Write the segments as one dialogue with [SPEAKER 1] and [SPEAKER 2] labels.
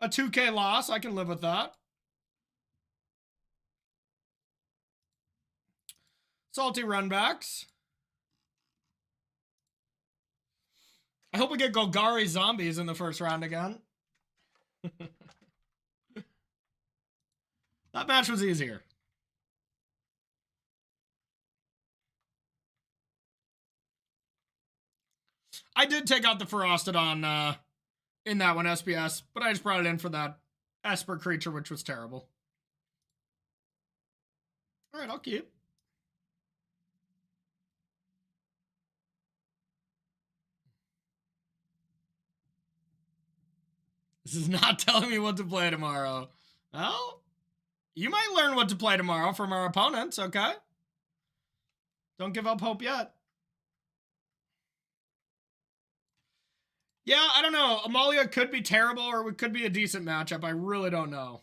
[SPEAKER 1] A 2K loss, I can live with that. Salty runbacks. I hope we get Golgari zombies in the first round again. That match was easier. I did take out the Ferostodon in that one, SPS, but I just brought it in for that Esper creature, which was terrible. Alright, I'll keep. This is not telling me what to play tomorrow. Well, you might learn what to play tomorrow from our opponents, okay? Don't give up hope yet. Yeah, I don't know. Amalia could be terrible or it could be a decent matchup. I really don't know.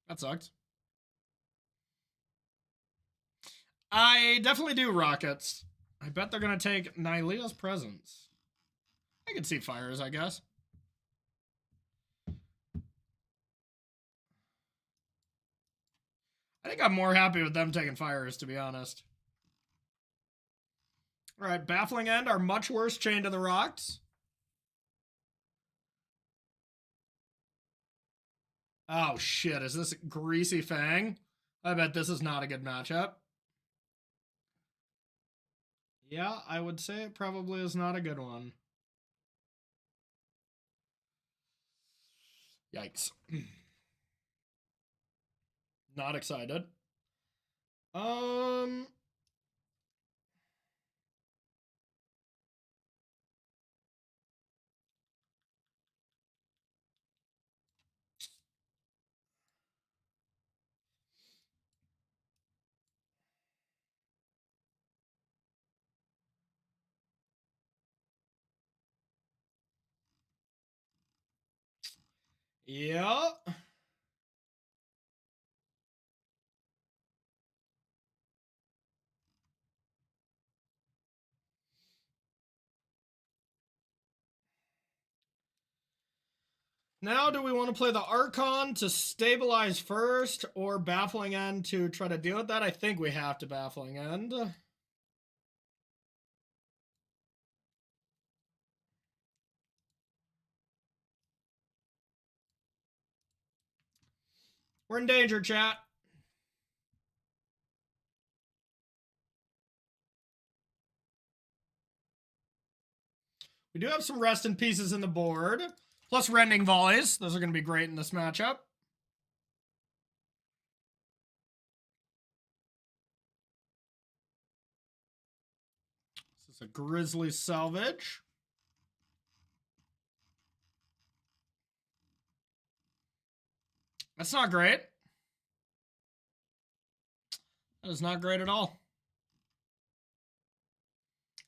[SPEAKER 1] That sucks. I definitely do Rockets. I bet they're going to take Nylea's Presence. I can see Fires, I guess. I think I'm more happy with them taking Fires, to be honest. All right, Baffling End, our much worse Chain to the Rocks. Oh, shit. Is this Greasefang? I bet this is not a good matchup. Yeah, I would say it probably is not a good one. Yikes. Not excited. Yeah. Now, do we want to play the Archon to stabilize first or Baffling End to try to deal with that? I think we have to Baffling End. We're in danger, chat. We do have some rest in pieces in the board. Plus Rending Volleys. Those are going to be great in this matchup. This is a Grizzly Salvage. That's not great. That is not great at all.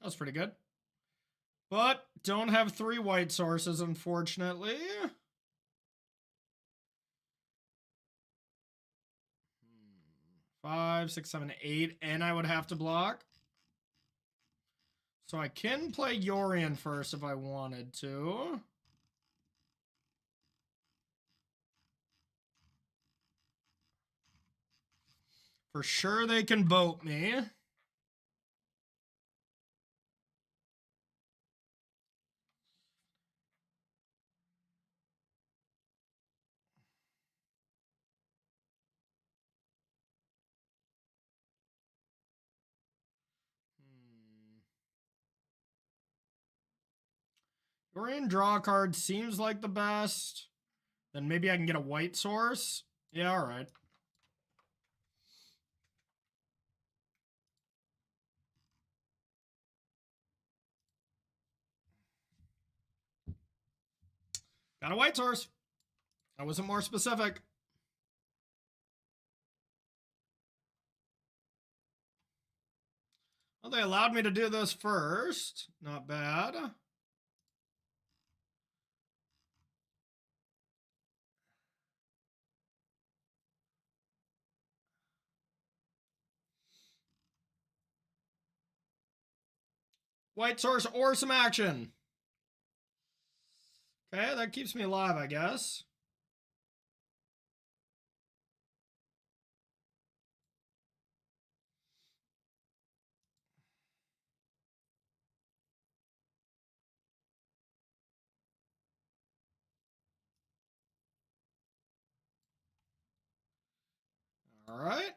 [SPEAKER 1] That was pretty good. But don't have 3 white sources, unfortunately. 5, 6, 7, 8, and I would have to block. So I can play Yorion first if I wanted to. For sure they can boat me. Yorion draw card seems like the best. Then maybe I can get a white source. Yeah, all right. Got a white source. I wasn't more specific. Well, they allowed me to do this first. Not bad. White source or some action. Okay, that keeps me alive, I guess. All right.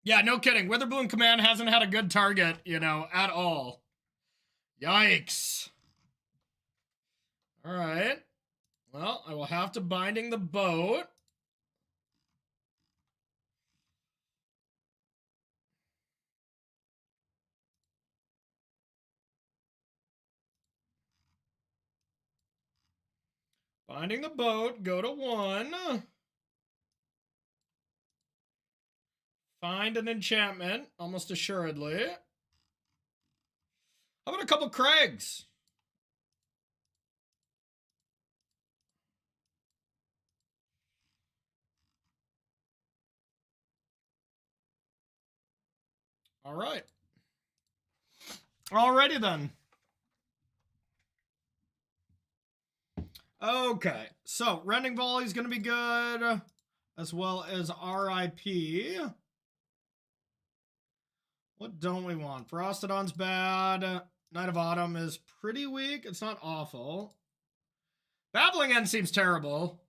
[SPEAKER 1] Yeah, no kidding. Witherbloom Command hasn't had a good target, you know, at all. Yikes. All right. Well, I will have to Binding the Boat. Binding the Boat, go to 1. Find an enchantment, almost assuredly. How about a couple Crags? All right. Alrighty then. Okay, so Rending Volley is going to be good, as well as RIP. What don't we want? Frostodon's bad. Night of Autumn is pretty weak. It's not awful. Babbling End seems terrible.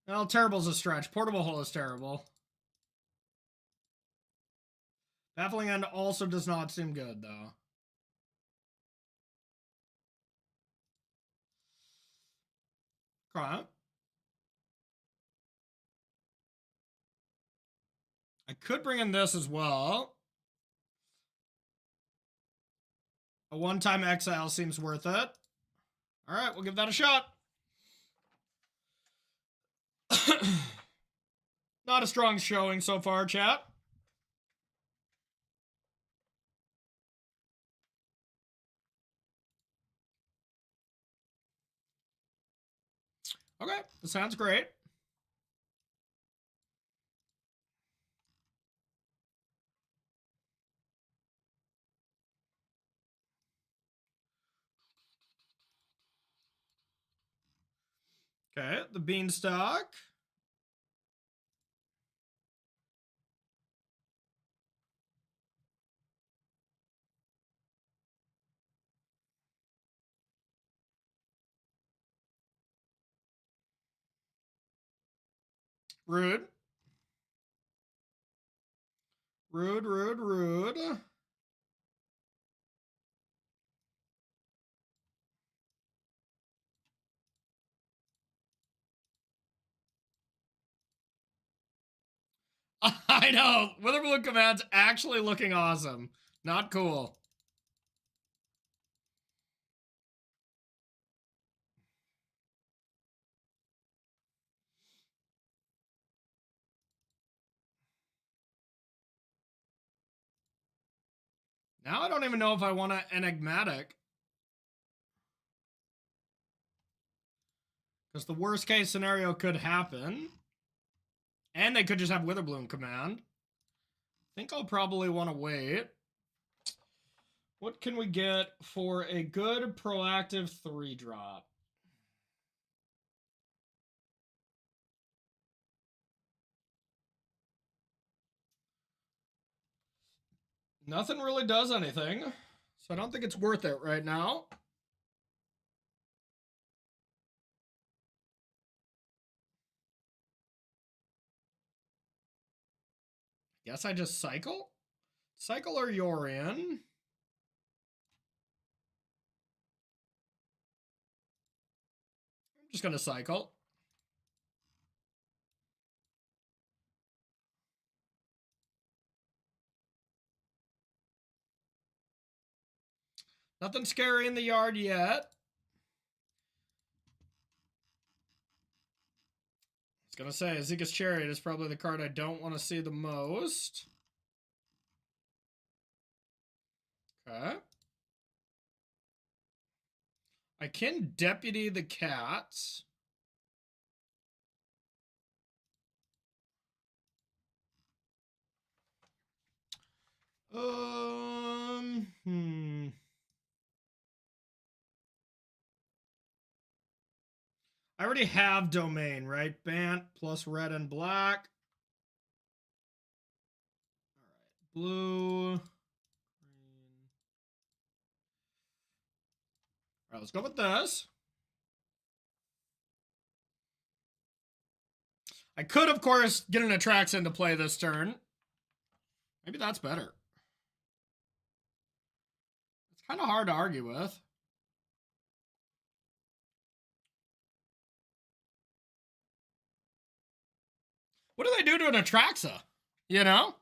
[SPEAKER 1] Well, terrible's a stretch. Portable Hole is terrible. Baffling End also does not seem good, though. Okay. I could bring in this as well. A one-time exile seems worth it. All right, we'll give that a shot. Not a strong showing so far, chat. Okay, that sounds great. Okay, the Beanstalk. Rude. Rude, rude, rude. I know. Witherbloom Command's actually looking awesome. Not cool. Now I don't even know if I want an Enigmatic. Because the worst case scenario could happen. And they could just have Witherbloom Command. I think I'll probably want to wait. What can we get for a good proactive 3-drop? Nothing really does anything. So I don't think it's worth it right now. Guess I just cycle? Cycle or Yorion? I'm just going to cycle. Nothing scary in the yard yet. I was going to say, Azika's Chariot is probably the card I don't want to see the most. Okay. I can Deputy the Cats. I already have domain, right? Bant plus red and black. All right, blue, green. All right, let's go with this. I could, of course, get an Atraxa into play this turn. Maybe that's better. It's kind of hard to argue with. What do they do to an Atraxa? You know?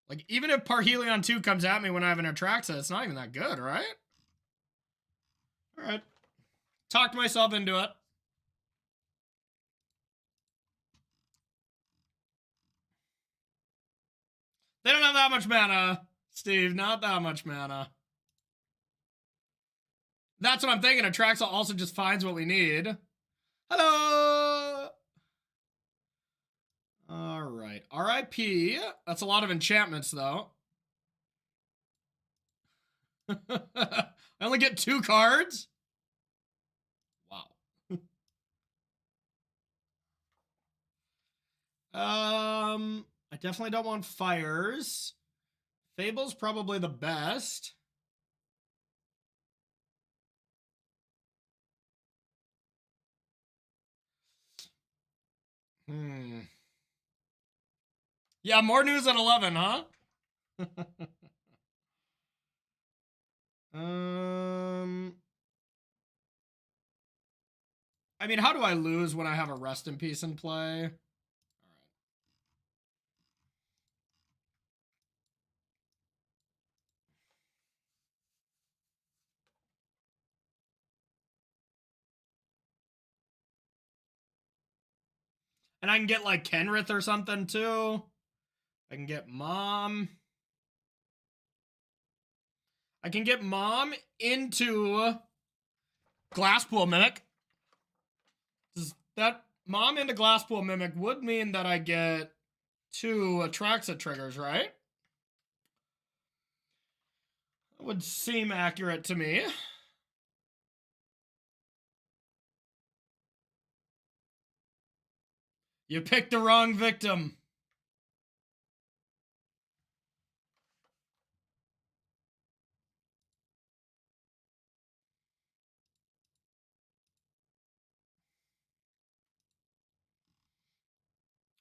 [SPEAKER 1] Like, even if Parhelion 2 comes at me when I have an Atraxa, it's not even that good, right? Alright. Talked myself into it. They don't have that much mana, Steve. Not that much mana. That's what I'm thinking. Atraxa also just finds what we need. Hello! Alright. R.I.P. That's a lot of enchantments, though. I only get 2 cards? Wow. I definitely don't want fires. Fable's probably the best. Yeah, more news at 11, huh? I mean, how do I lose when I have a Rest in Peace in play? All right. And I can get, like, Kenrith or something, too. I can get Mom. I can get Mom into Glasspool Mimic. That Mom into Glasspool Mimic would mean that I get 2 Atraxa triggers, right? That would seem accurate to me. You picked the wrong victim.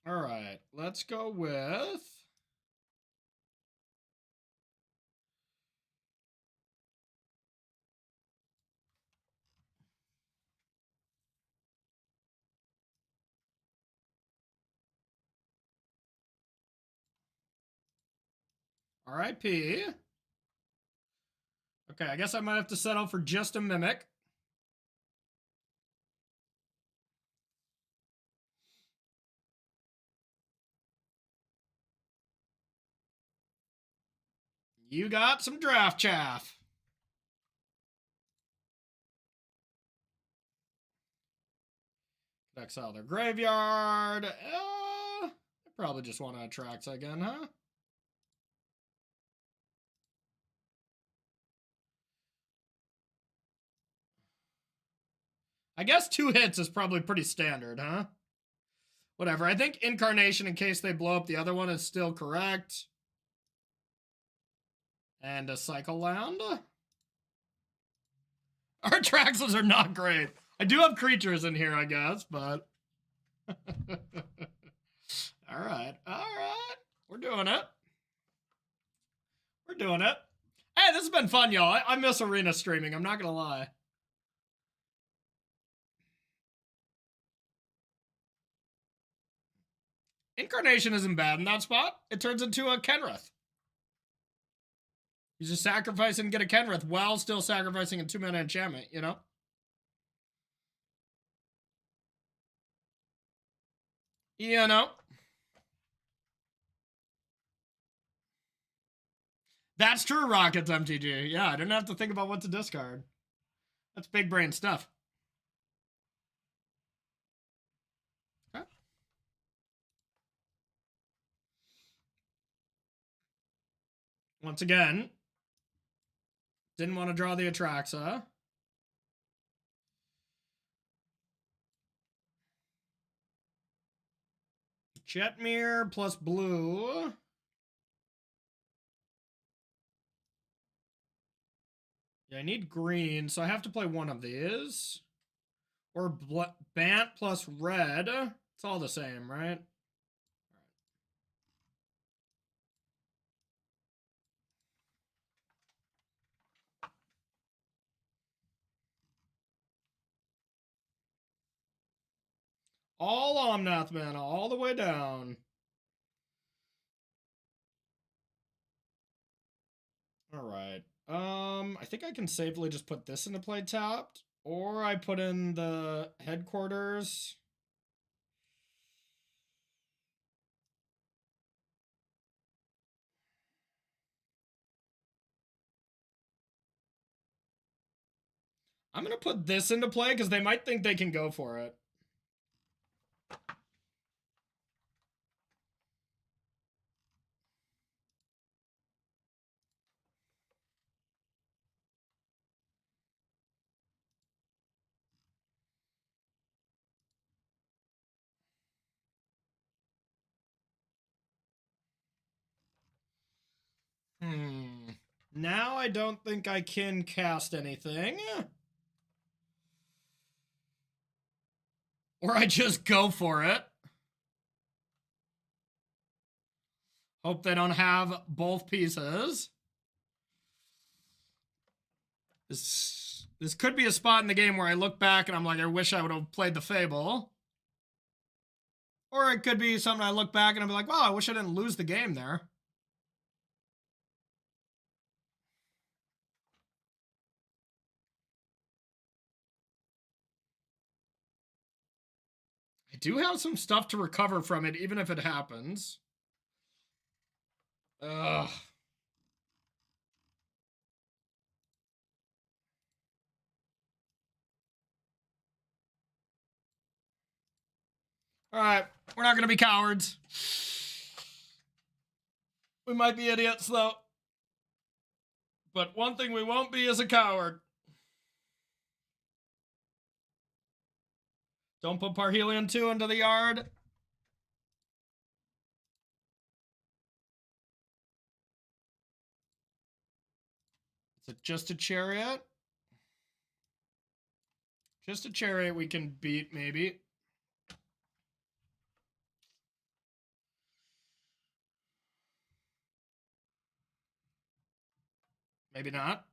[SPEAKER 1] All right, let's go with... R.I.P. Okay, I guess I might have to settle for just a Mimic. You got some draft chaff. Exile their graveyard. I probably just want to Atraxa again, huh? I guess 2 hits is probably pretty standard, huh? Whatever. I think Incarnation, in case they blow up the other one, is still correct. And a Cycle Land. Our Atraxas are not great. I do have creatures in here, I guess, but... Alright, alright. We're doing it. We're doing it. Hey, this has been fun, y'all. I miss arena streaming, I'm not gonna lie. Incarnation isn't bad in that spot. It turns into a Kenrith. You just sacrifice and get a Kenrith while still sacrificing a 2-mana enchantment, you know? You know? That's true, Rockets MTG. Yeah, I didn't have to think about what to discard. That's big brain stuff. Once again, didn't want to draw the Atraxa. Jetmir plus blue. Yeah, I need green, so I have to play one of these. Or Bant plus red. It's all the same, right? All Omnath mana, all the way down. Alright. I think I can safely just put this into play tapped. Or I put in the headquarters. I'm going to put this into play because they might think they can go for it. Now I don't think I can cast anything. Or I just go for it. Hope they don't have both pieces. This could be a spot in the game where I look back and I'm like, I wish I would have played the Fable. Or it could be something I look back and I'm like, wow, I wish I didn't lose the game there. I do have some stuff to recover from it, even if it happens. Ugh. Alright, we're not gonna be cowards. We might be idiots, though. But one thing we won't be is a coward. Don't put Parhelion 2 into the yard. Is it just a chariot? Just a chariot we can beat, maybe. Maybe not.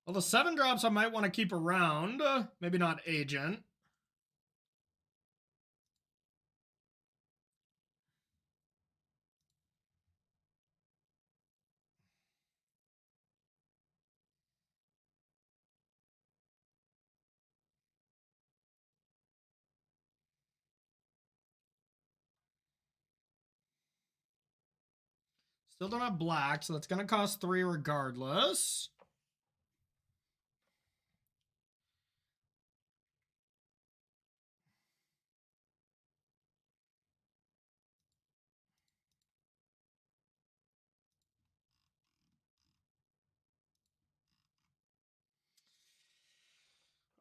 [SPEAKER 1] Well, the 7 drops I might want to keep around. Maybe not Agent. Still don't have black, so that's going to cost 3 regardless.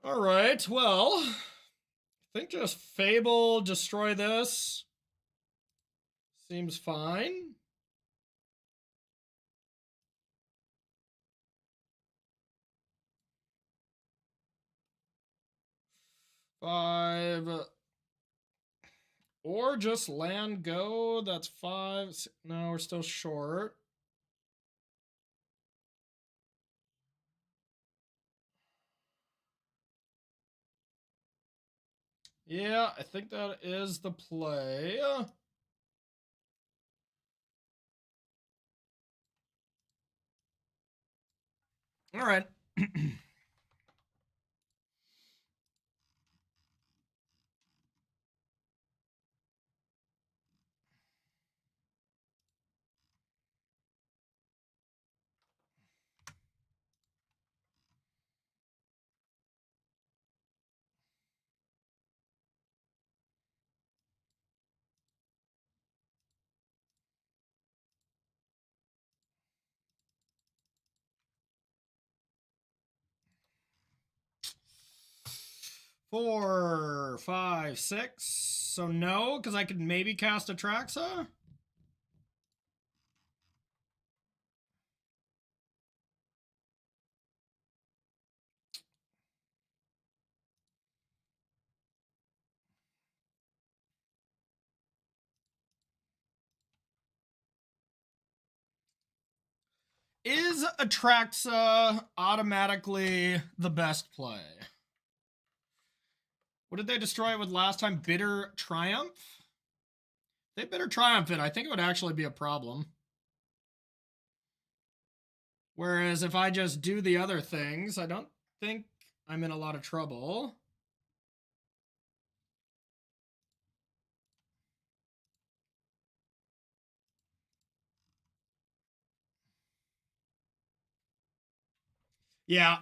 [SPEAKER 1] All right, well, I think just Fable, destroy this. Seems fine. Five. Or just land go. That's 5. No, we're still short. Yeah, I think that is the play. All right. 4, 5, 6. So no, because I could maybe cast Atraxa. Is Atraxa automatically the best play? What did they destroy it with last time? Bitter Triumph? If they Bitter Triumph it, I think it would actually be a problem. Whereas if I just do the other things, I don't think I'm in a lot of trouble. Yeah.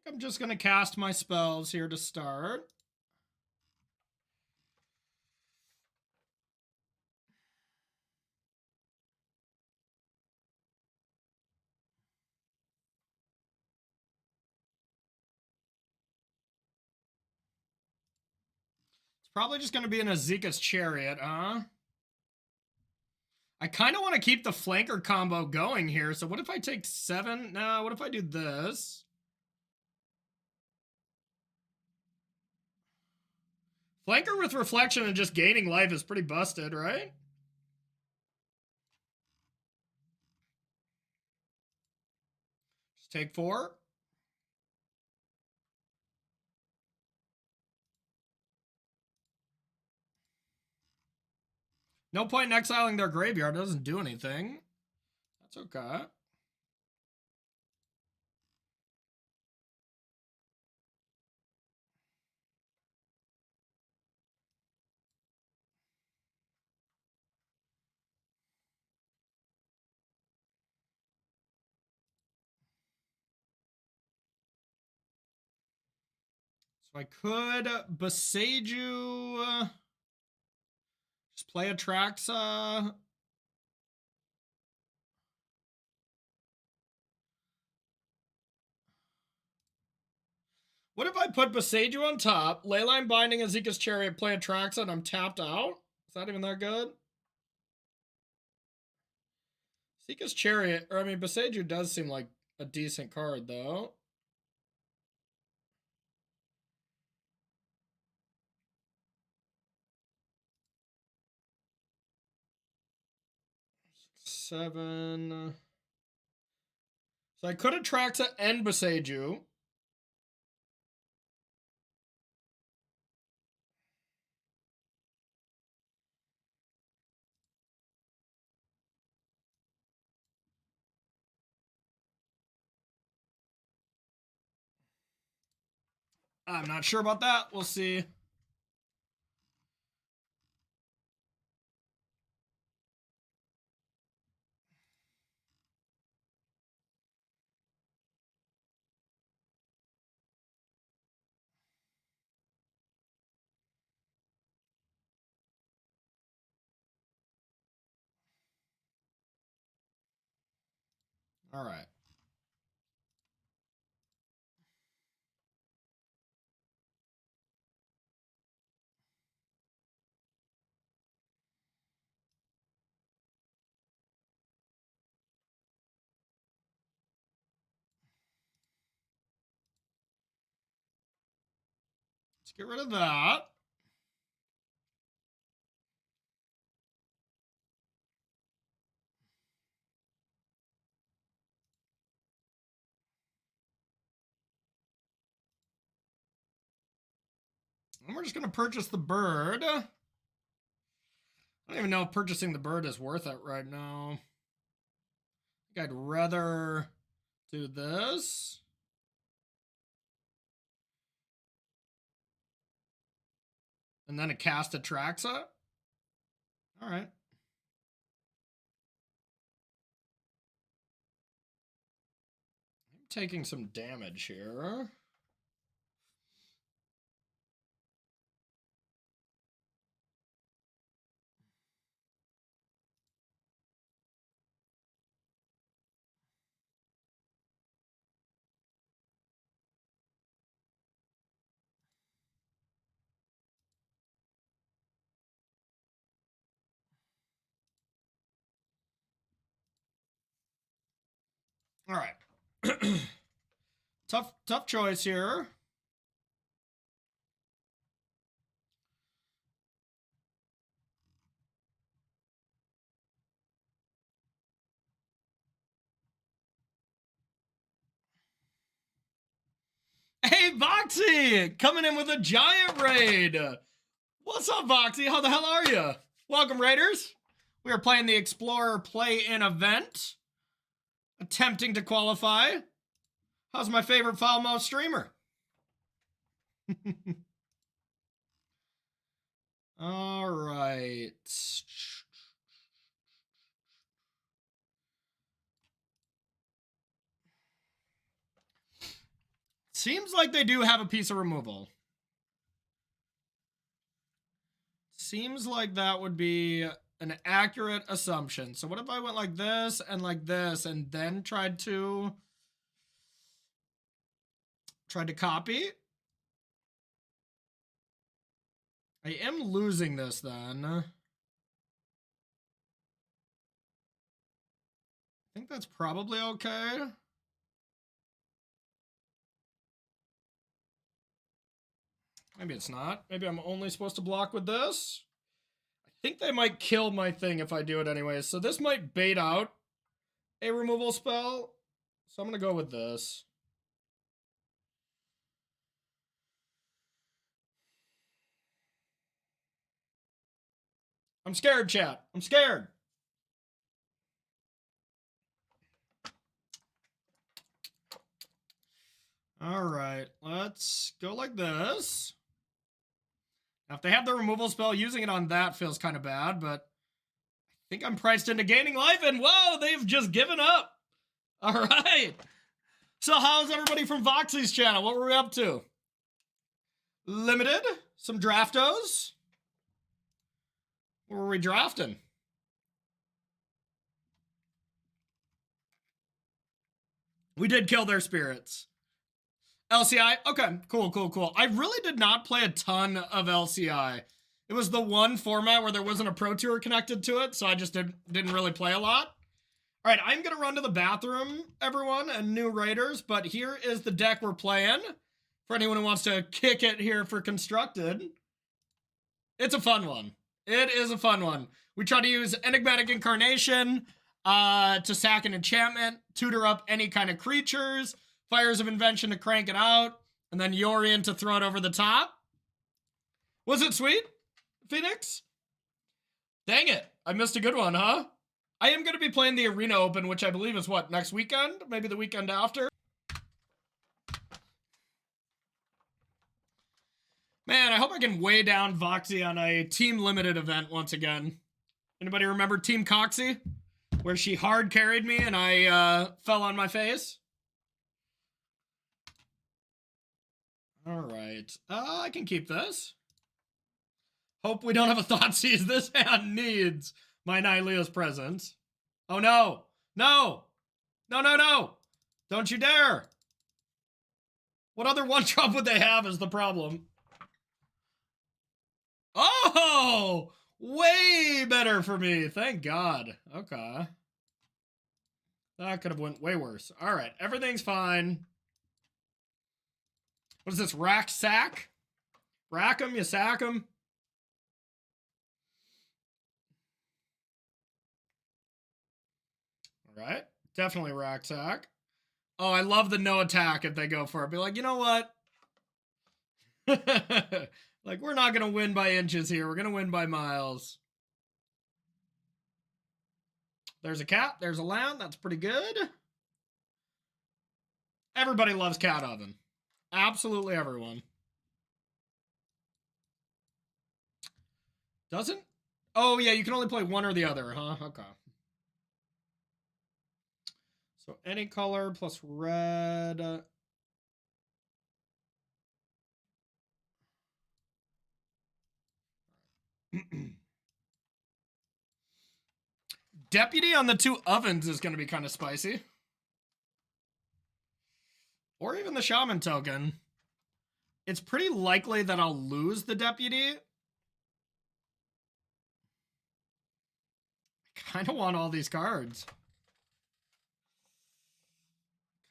[SPEAKER 1] I think I'm just going to cast my spells here to start. It's probably just going to be an Azika's Chariot, huh? I kind of want to keep the flanker combo going here. So what if I take 7? No, what if I do this? Flanker with Reflection and just gaining life is pretty busted, right? Just take 4. No point in exiling their graveyard. It doesn't do anything. That's okay. So I could Boseiju, just play Atraxa. What if I put Boseiju on top, Leyline Binding Azika's Chariot, play Atraxa, and I'm tapped out? Is that even that good? Azika's Chariot, or I mean, Boseiju does seem like a decent card, though. Seven. So I could Atraxa and Boseiju. I'm not sure about that. We'll see. All right. Let's get rid of that. And we're just going to purchase the bird. I don't even know if purchasing the bird is worth it right now. I think I'd rather do this. And then a cast Atraxa. All right. I'm taking some damage here. All right. Tough choice here. Hey, Voxy! Coming in with a giant raid! What's up, Voxy? How the hell are you? Welcome, Raiders! We are playing the Explorer Play-In event. Attempting to qualify. How's my favorite foul mouth streamer? All right. Seems like they do have a piece of removal. Seems like that would be an accurate assumption. So what if I went like this and then tried to copy? I am losing this then. I think that's probably okay. Maybe it's not. Maybe I'm only supposed to block with this. I think they might kill my thing if I do it anyways. So this might bait out a removal spell. So I'm going to go with this. I'm scared, chat. I'm scared. All right, let's go like this. Now, if they have the removal spell, using it on that feels kind of bad, but I think I'm priced into gaining life, and whoa, they've just given up. All right. So how's everybody from Voxy's channel? What were we up to? Limited? Some draftos? What were we drafting? We did kill their spirits. LCI? Okay, cool. I really did not play a ton of LCI. It was the one format where there wasn't a Pro Tour connected to it, so I just didn't really play a lot. All right, I'm going to run to the bathroom, everyone, and new Raiders, but here is the deck we're playing. For anyone who wants to kick it here for Constructed. It's a fun one. It is a fun one. We try to use Enigmatic Incarnation to sack an enchantment, tutor up any kind of creatures, Fires of Invention to crank it out, and then Yorion to throw it over the top. Was it sweet, Phoenix? Dang it. I missed a good one, huh? I am going to be playing the Arena Open, which I believe is what, next weekend? Maybe the weekend after? Man, I hope I can weigh down Voxy on a team limited event once again. Anybody remember Team Coxy? Where she hard carried me and I fell on my face? All right. I can keep this. Hope we don't have a Thoughtseize. This hand needs my Nylea's presence. Oh, no. No. No. Don't you dare. What other one-drop would they have is the problem. Oh! Way better for me. Thank God. Okay. That could have went way worse. All right. Everything's fine. What is this? Rack sack? Rack them, you sack them. All right. Definitely rack sack. Oh, I love the no attack if they go for it. Be like, you know what? Like, we're not going to win by inches here. We're going to win by miles. There's a cat. There's a land. That's pretty good. Everybody loves Cat Oven. Absolutely everyone. Doesn't? Oh, yeah, you can only play one or the other, huh? Okay. So any color plus red. Deputy on the 2 ovens is going to be kind of spicy. Or even the Shaman token. It's pretty likely that I'll lose the Deputy. I kind of want all these cards.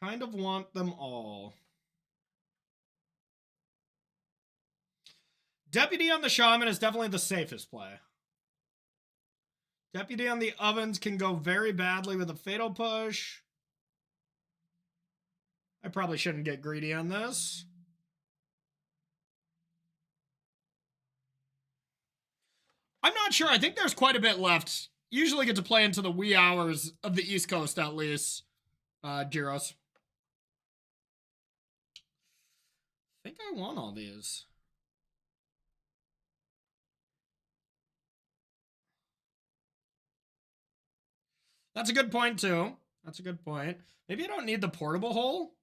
[SPEAKER 1] Kind of want them all. Deputy on the Shaman is definitely the safest play. Deputy on the Ovens can go very badly with a Fatal Push. I probably shouldn't get greedy on this. I'm not sure. I think there's quite a bit left. Usually get to play into the wee hours of the East Coast at least. Gyros. I think I want all these. That's a good point, too. That's a good point. Maybe I don't need the portable hole.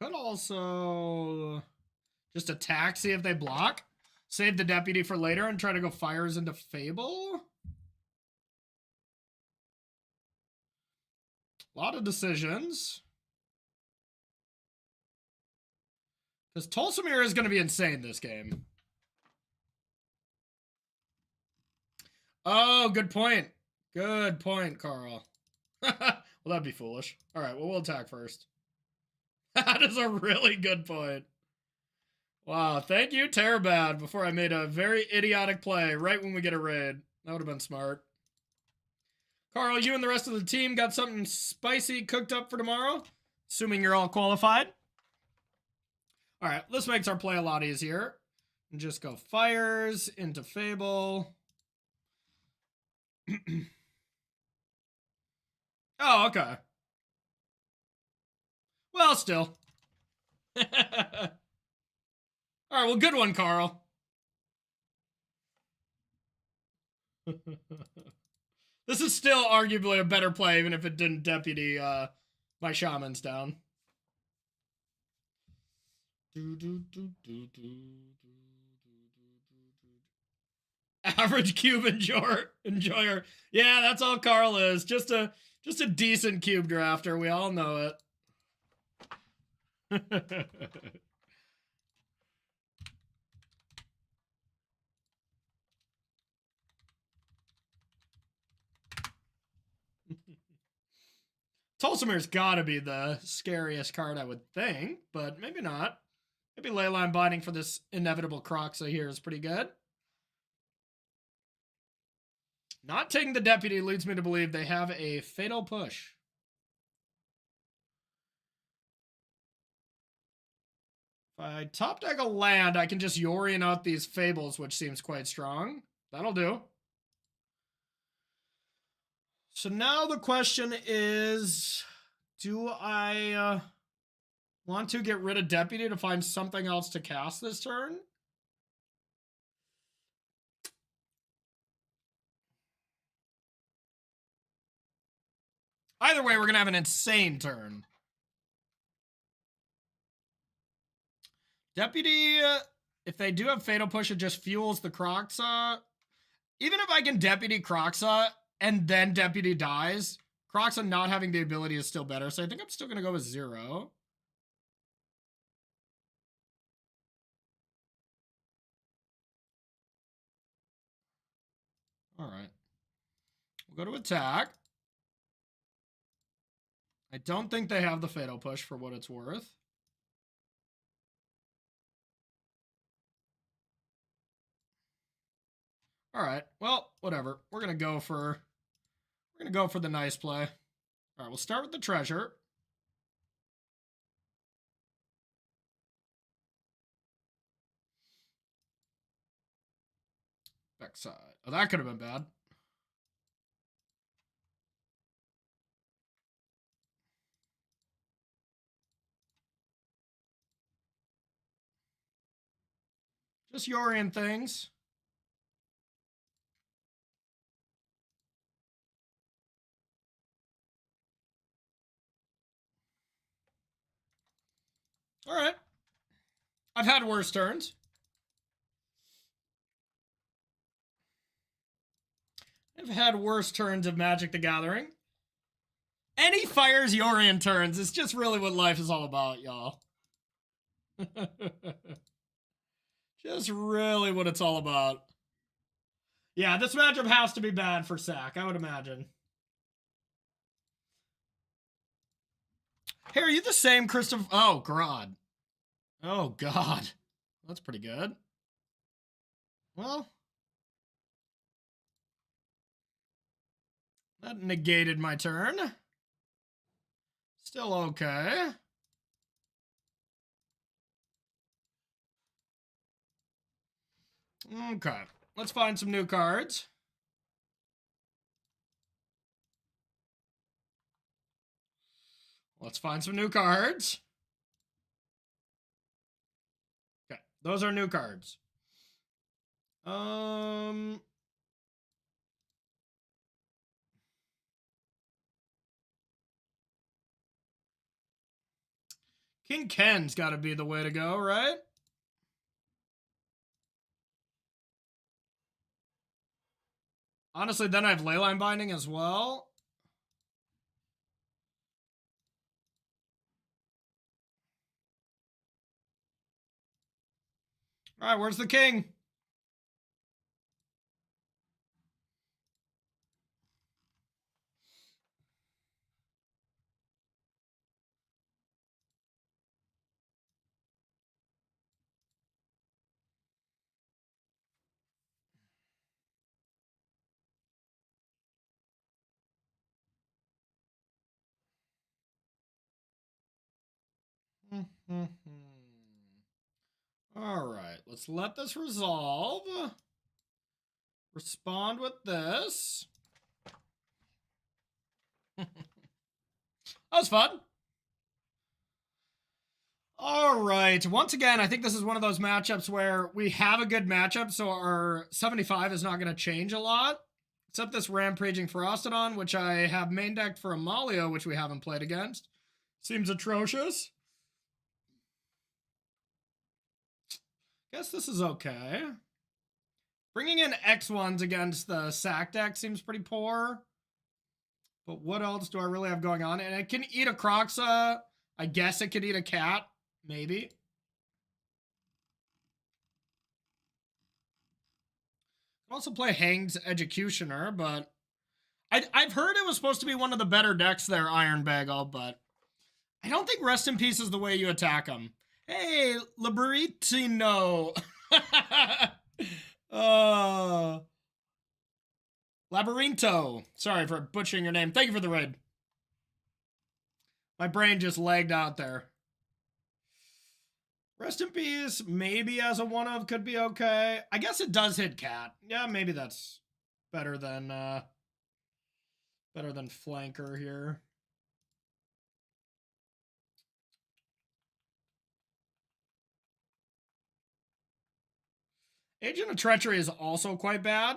[SPEAKER 1] I could also just attack, see if they block. Save the Deputy for later and try to go Fires into Fable. A lot of decisions. Because Tolsimir is going to be insane this game. Oh, good point. Good point, Carl. Well, that'd be foolish. All right, well, we'll attack first. That is a really good point. Wow, thank you, Terabad, before I made a very idiotic play right when we get a raid. That would have been smart. Carl, you and the rest of the team got something spicy cooked up for tomorrow? Assuming you're all qualified. All right, this makes our play a lot easier. And just go Fires into Fable. Oh, okay. Well, still. All right, well, good one, Carl. This is still arguably a better play, even if it didn't Deputy my Shamans down. Average cube enjoyer. Yeah, that's all Carl is. Just a decent cube drafter. We all know it. Tolsimir's gotta be the scariest card, I would think, but maybe not. Maybe Leyline Binding for this inevitable Atraxa here is pretty good. Not taking the Deputy leads me to believe they have a Fatal Push. If I top deck a land, I can just Yorion out these Fables, which seems quite strong. That'll do. So now the question is, do I want to get rid of Deputy to find something else to cast this turn? Either way, we're going to have an insane turn. Deputy, if they do have Fatal Push, it just fuels the Atraxa. Even if I can Deputy Atraxa and then Deputy dies, Atraxa not having the ability is still better. So I think I'm still going to go with 0. All right. We'll go to attack. I don't think they have the Fatal Push for what it's worth. All right. Well, whatever. We're going to go for the nice play. All right, we'll start with the treasure. Backside. Oh, that could have been bad. Just Yorion things. All right. I've had worse turns. I've had worse turns of Magic the Gathering. Any Fires Yorion turns is just really what life is all about, y'all. Just really what it's all about. Yeah, this matchup has to be bad for Sac, I would imagine. Hey, are you the same Christopher? Oh, God. Oh, God. That's pretty good. Well, that negated my turn. Still okay. Okay, let's find some new cards. Let's find some new cards. Okay, those are new cards. King Ken's got to be the way to go, right? Honestly, then I have Leyline Binding as well. All right, where's the king? All right, let's let this resolve. Respond with this. That was fun. All right. Once again, I think this is one of those matchups where we have a good matchup, so our 75 is not going to change a lot. Except this Rampaging Ferocodon, which I have main decked for Amalia, which we haven't played against. Seems atrocious. Guess this is okay. Bringing in X1s against the Sac deck seems pretty poor. But what else do I really have going on? And it can eat a Atraxa. I guess it could eat a cat. Maybe. Also play Hanged's Executioner, but I've heard it was supposed to be one of the better decks there, Iron Bagel, but I don't think Rest in Peace is the way you attack them. Hey, Labyrinthino. Labyrintho. Sorry for butchering your name. Thank you for the raid. My brain just lagged out there. Rest in Peace, maybe as a one of could be okay. I guess it does hit cat. Yeah, maybe that's better than flanker here. Agent of Treachery is also quite bad.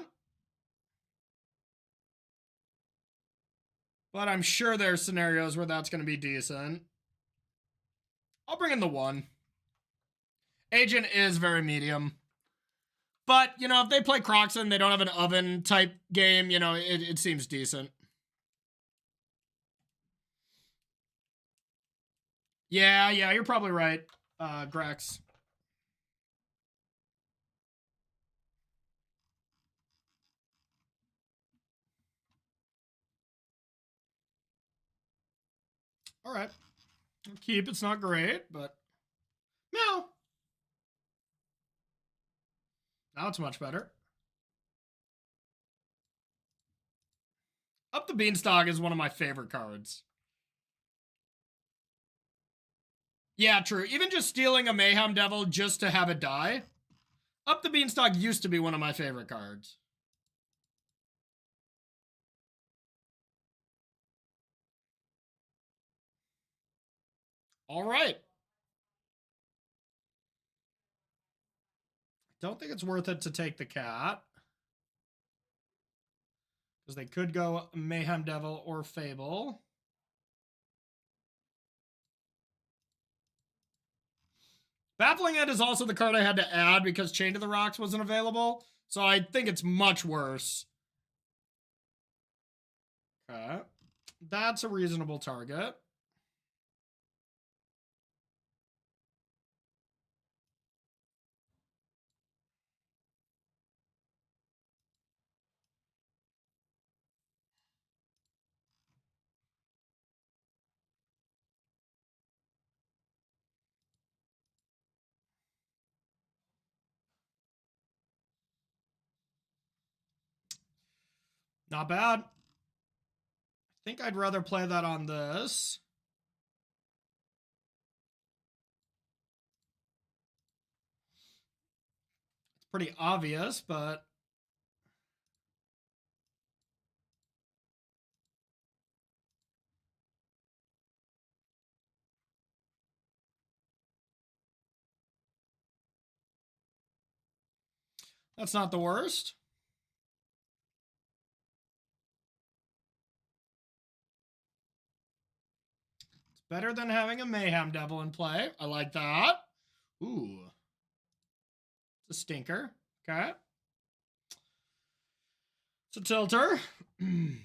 [SPEAKER 1] But I'm sure there's scenarios where that's going to be decent. I'll bring in the 1. Agent is very medium. But, you know, if they play Croxon, they don't have an oven type game, you know, it seems decent. Yeah, you're probably right, Grex. All right. Keep, it's not great, but meow. Now it's much better. Up the Beanstalk is one of my favorite cards. Yeah, true. Even just stealing a Mayhem Devil just to have it die. Up the Beanstalk used to be one of my favorite cards. All right. Don't think it's worth it to take the cat. Because they could go Mayhem Devil or Fable. Baffling Ed is also the card I had to add because Chain to the Rocks wasn't available. So I think it's much worse. Okay. That's a reasonable target. Not bad. I think I'd rather play that on this. It's pretty obvious, but... that's not the worst. It's better than having a Mayhem Devil in play. I like that. Ooh. It's a stinker. Okay. It's a tilter. I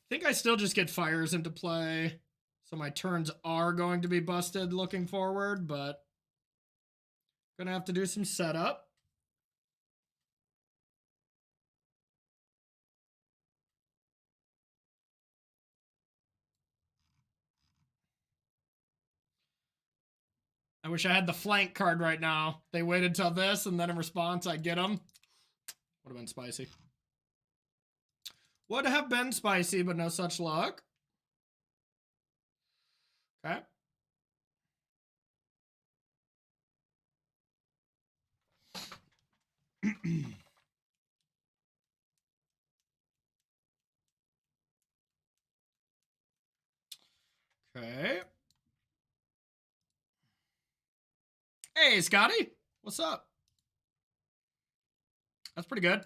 [SPEAKER 1] think I still just get fires into play. So my turns are going to be busted looking forward, but gonna have to do some setup. I wish I had the flank card right now. They waited till this, and then in response, I get them. Would have been spicy. Would have been spicy, but no such luck. Okay. Okay. Hey, Scotty. What's up? That's pretty good. At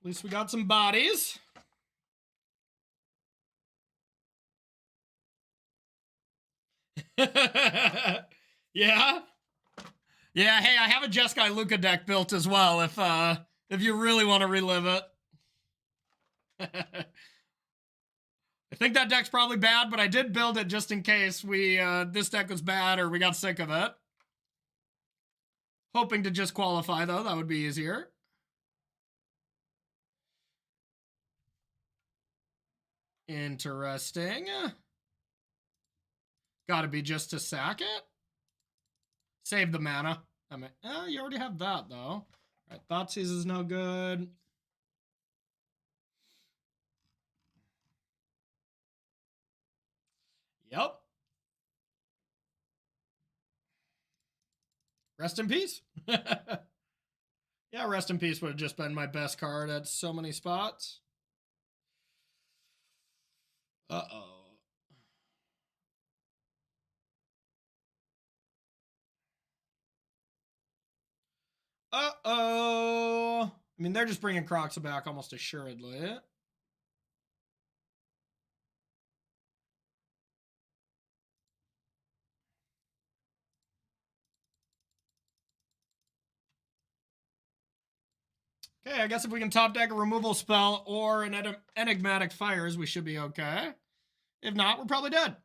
[SPEAKER 1] least we got some bodies. Yeah. Yeah, hey, I have a Jeskai Luca deck built as well if you really want to relive it. I think that deck's probably bad, but I did build it just in case this deck was bad or we got sick of it. Hoping to just qualify, though. That would be easier. Interesting. Gotta be just to sack it. Save the mana. I mean, you already have that, though. All right, Thoughtseize is no good. Yep. Rest in peace. Yeah, rest in peace would have just been my best card at so many spots. Uh-oh. Uh-oh. I mean, they're just bringing Croxa back almost assuredly. Okay, I guess if we can top deck a removal spell or an enigmatic fires, we should be okay. If not, we're probably dead.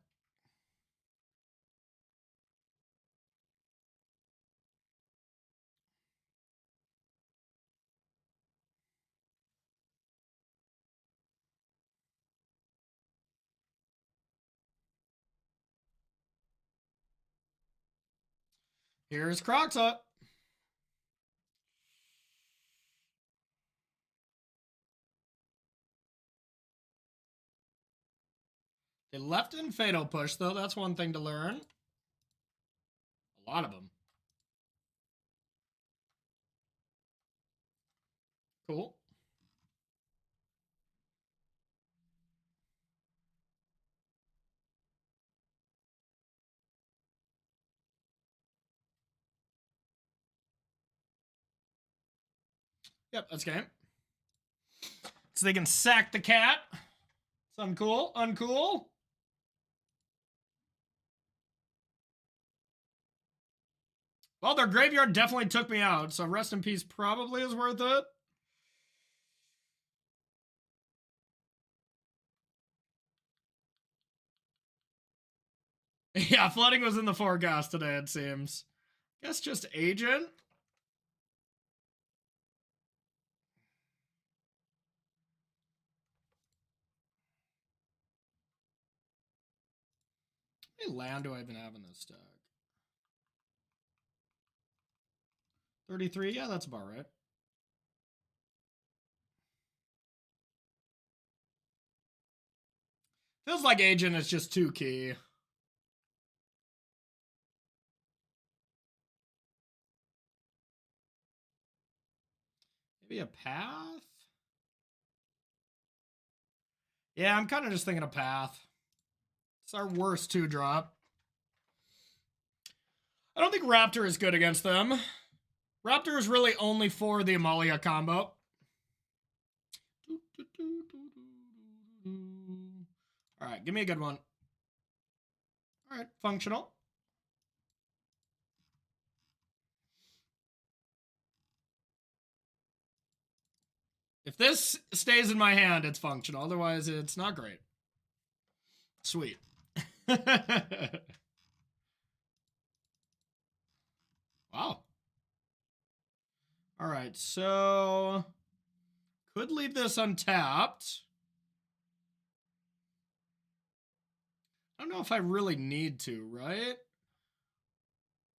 [SPEAKER 1] Here's Croxa. They left in Fatal Push, though. That's one thing to learn. A lot of them. Cool. Yep, that's game. So they can sack the cat. It's uncool. Uncool. Well, their graveyard definitely took me out, so rest in peace probably is worth it. Yeah, flooding was in the forecast today, it seems. Guess just Agent. How many land do I even have in this stack? 33? Yeah, that's about right. Feels like Agent is just too key. Maybe a path? Yeah, I'm kind of just thinking a path. It's our worst 2-drop. I don't think Raptor is good against them. Raptor is really only for the Amalia combo. Alright, give me a good one. Alright, functional. If this stays in my hand, it's functional. Otherwise, it's not great. Sweet. Wow. Alright, so... could leave this untapped. I don't know if I really need to, right?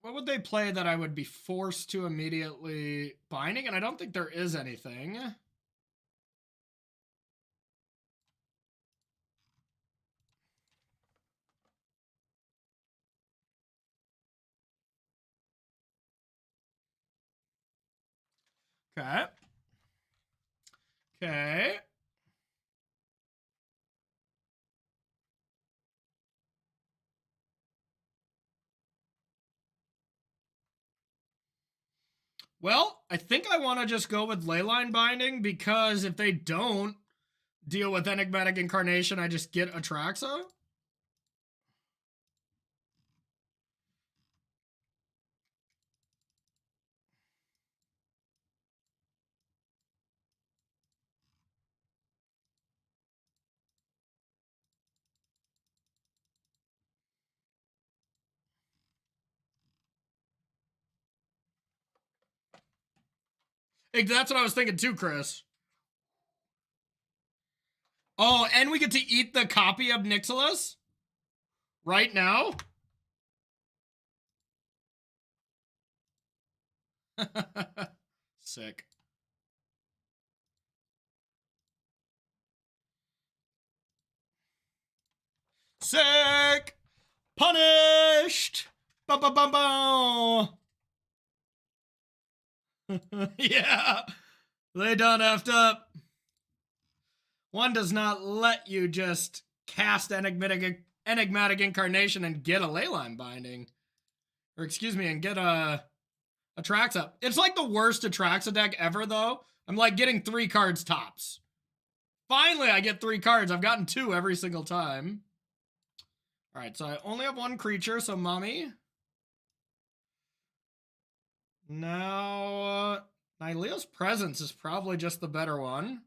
[SPEAKER 1] What would they play that I would be forced to immediately binding? And I don't think there is anything. Okay. Okay. Well, I think I want to just go with Leyline Binding, because if they don't deal with Enigmatic Incarnation, I just get Atraxa. That's what I was thinking too, Chris. Oh, and we get to eat the copy of Nixilis right now? Sick. Sick! Punished! Bum, bum, bum, bum. Yeah, they done effed up. One does not let you just cast Enigmatic Incarnation and get a Leyline Binding. Or excuse me, and get a Atraxa. It's like the worst Atraxa deck ever, though. I'm like getting 3 cards tops. Finally, I get 3 cards. I've gotten 2 every single time. Alright, so I only have 1 creature, so Mommy. Now, Nylea's Presence is probably just the better one.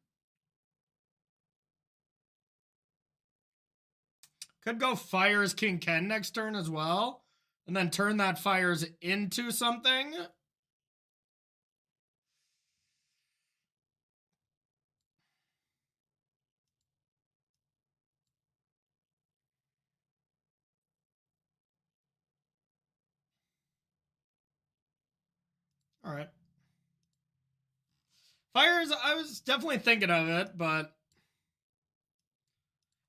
[SPEAKER 1] Could go Fires King Ken next turn as well, and then turn that Fires into something. All right. Fires, I was definitely thinking of it, but I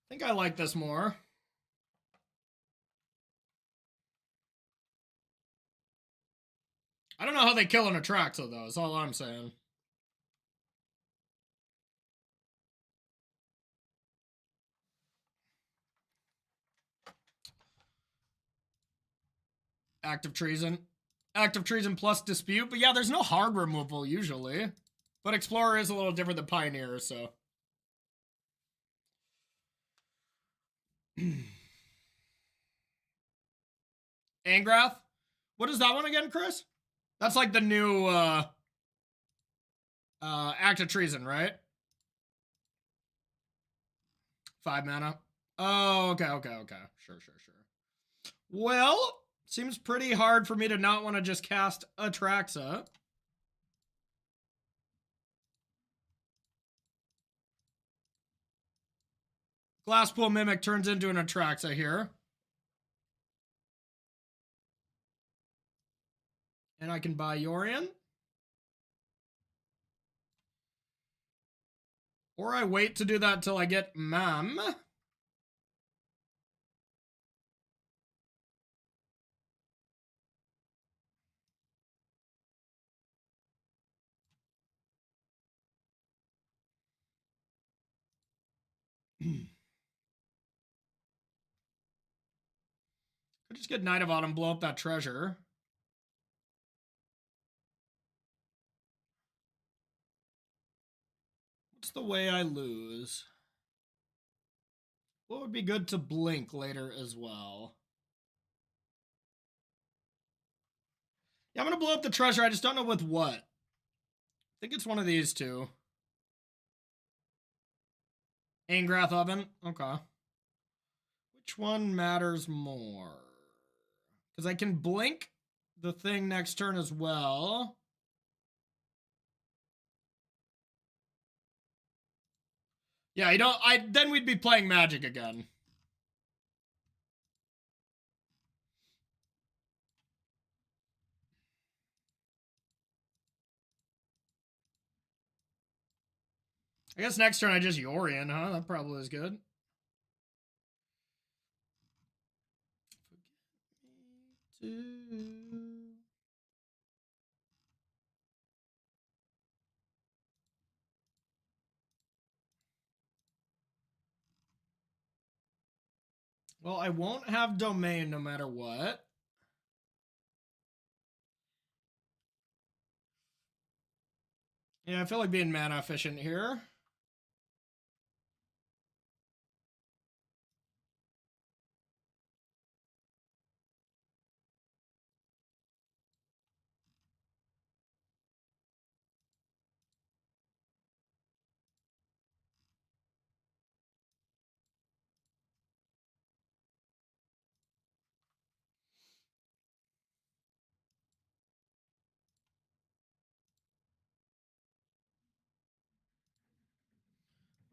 [SPEAKER 1] think I like this more. I don't know how they kill an Atraxa, though, is all I'm saying. Act of Treason. Act of Treason plus Dispute, but yeah, there's no hard removal usually. But Explorer is a little different than Pioneer, so... Angrath? What is that one again, Chris? That's like the new Act of Treason, right? 5 mana. Oh, okay. Sure. Well, Seems pretty hard for me to not want to just cast Atraxa. Glasspool Mimic turns into an Atraxa here. And I can buy Yorion. Or I wait to do that till I get Mam. Could just get Knight of Autumn, blow up that treasure. What's the way I lose? What would be good to blink later as well? Yeah, I'm going to blow up the treasure. I just don't know with what. I think it's one of these two. Angrath Oven. Okay. Which one matters more? Because I can blink the thing next turn as well. Yeah, then we'd be playing Magic again. I guess next turn I just Yorion, huh? That probably is good. Well, I won't have Domain no matter what. Yeah, I feel like being mana efficient here.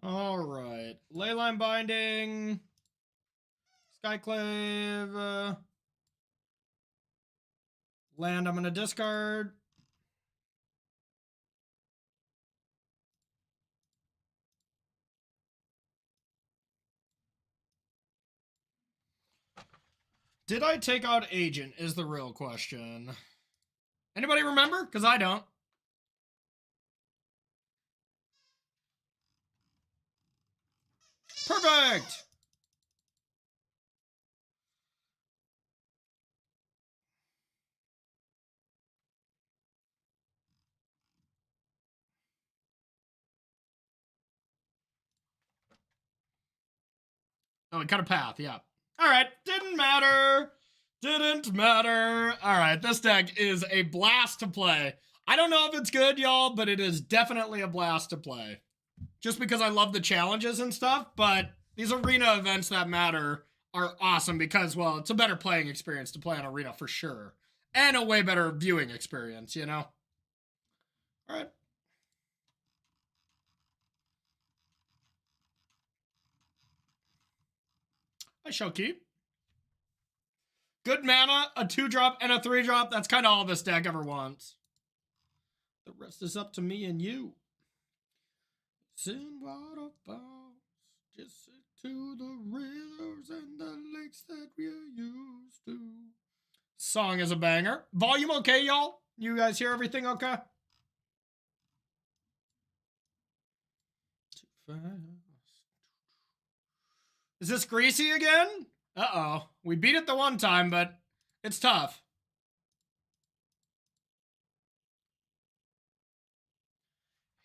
[SPEAKER 1] All right. Leyline Binding. Skyclave. Land I'm going to discard. Did I take out Agent is the real question. Anybody remember? Because I don't. Perfect! Oh, we cut a path, yeah. All right, didn't matter. Didn't matter. All right, this deck is a blast to play. I don't know if it's good, y'all, but it is definitely a blast to play. Just because I love the challenges and stuff, but these arena events that matter are awesome because, well, it's a better playing experience to play on arena for sure. And a way better viewing experience, you know? All right. I shall keep. Good mana, a 2-drop, and a 3-drop. That's kind of all this deck ever wants. The rest is up to me and you. Send waterfalls, just to the rivers and the lakes that we're used to. Song is a banger. Volume okay, y'all? You guys hear everything okay? Too fast. Is this greasy again? Uh-oh. We beat it the one time, but it's tough.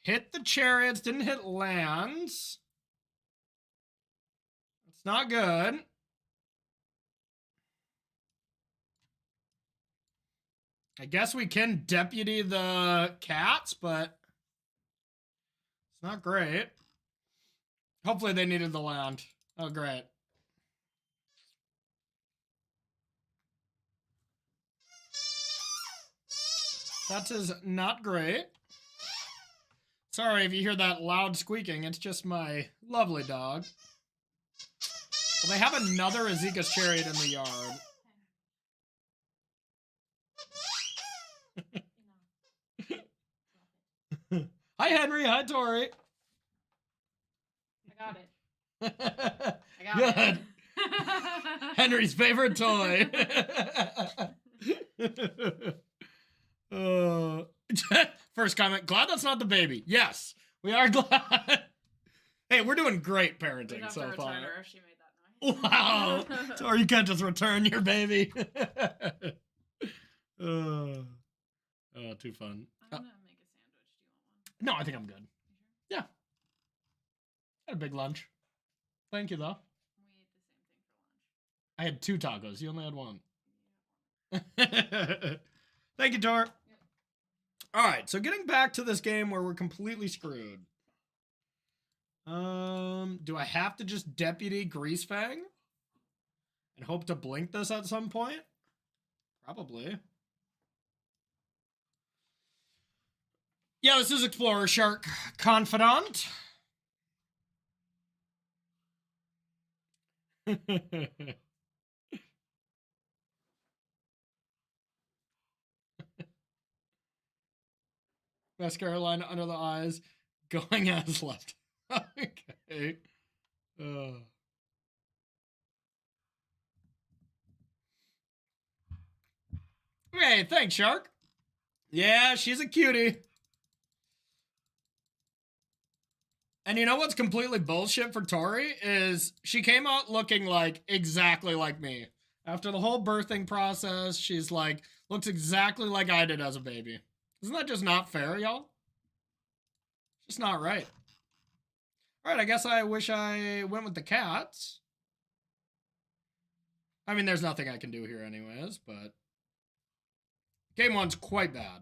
[SPEAKER 1] Hit the chariots, didn't hit lands. It's not good. I guess we can deputy the cats, but it's not great. Hopefully they needed the land. Oh, great. That is not great. Sorry if you hear that loud squeaking. It's just my lovely dog. Well, they have another Azeka's Chariot in the yard. Hi, Henry. Hi, Tori.
[SPEAKER 2] I got it. I got
[SPEAKER 1] Good.
[SPEAKER 2] it.
[SPEAKER 1] Henry's favorite toy. First comment. Glad that's not the baby. Yes, we are glad. Hey, we're doing great parenting so far.
[SPEAKER 2] Return her if she made that noise.
[SPEAKER 1] Wow. Or you can't just return your baby. Oh, too fun.
[SPEAKER 2] I'm gonna make a sandwich. Do you want one?
[SPEAKER 1] No, I think I'm good.
[SPEAKER 2] You sure?
[SPEAKER 1] Yeah. Had a big lunch. Thank you, though.
[SPEAKER 2] We ate the same thing for lunch.
[SPEAKER 1] I had 2 tacos. You only had 1. Thank you, Tor. Yep. All right, so getting back to this game where we're completely screwed. Do I have to just Deputy Greasefang and hope to blink this at some point? Probably. Yeah, this is Explorer Shark Confidant. Mascara line under the eyes, going as left. Okay. Hey, thanks, Shark. Yeah, she's a cutie. And you know what's completely bullshit for Tori is she came out looking like exactly like me. After the whole birthing process, she's like, looks exactly like I did as a baby. Isn't that just not fair, y'all? Just not right. All right, I guess I wish I went with the cats. I mean, there's nothing I can do here anyways, but game 1's quite bad.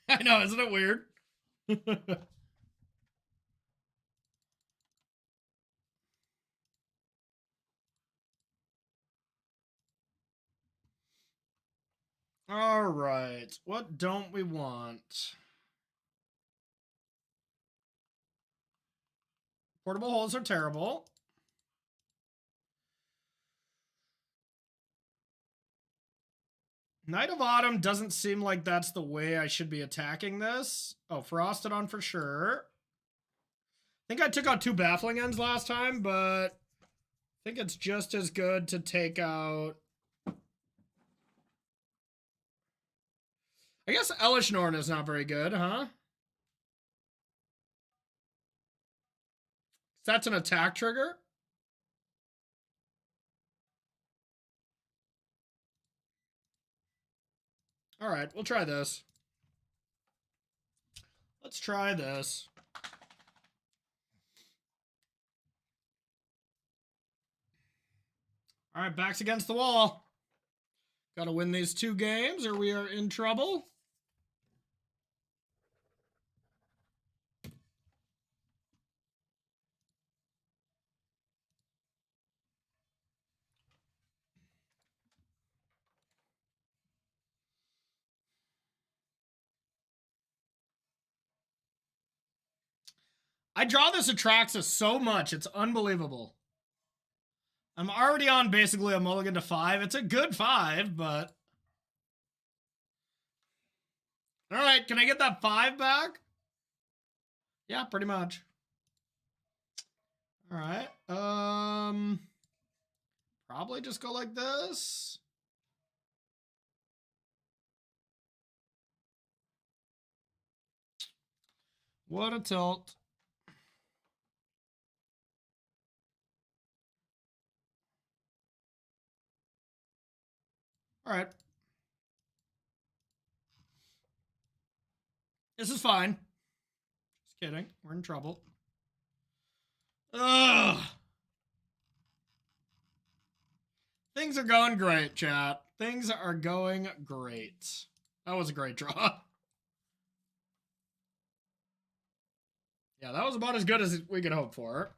[SPEAKER 1] I know, isn't it weird? All right, what don't we want? Portable holes are terrible. Knight of Autumn doesn't seem like that's the way I should be attacking this. Oh, Frostodon for sure. I think I took out 2 Baffling Ends last time, but I think it's just as good to take out... I guess Elesh Norn is not very good, huh? That's an attack trigger? All right, we'll try this. Let's try this. All right, backs against the wall. Got to win these 2 games or we are in trouble. I draw this Atraxa so much, it's unbelievable. I'm already on basically a mulligan to 5. It's a good 5, but... Alright, can I get that 5 back? Yeah, pretty much. Alright, probably just go like this. What a tilt. All right. This is fine. Just kidding. We're in trouble. Ugh. Things are going great, chat. Things are going great. That was a great draw. Yeah, that was about as good as we could hope for.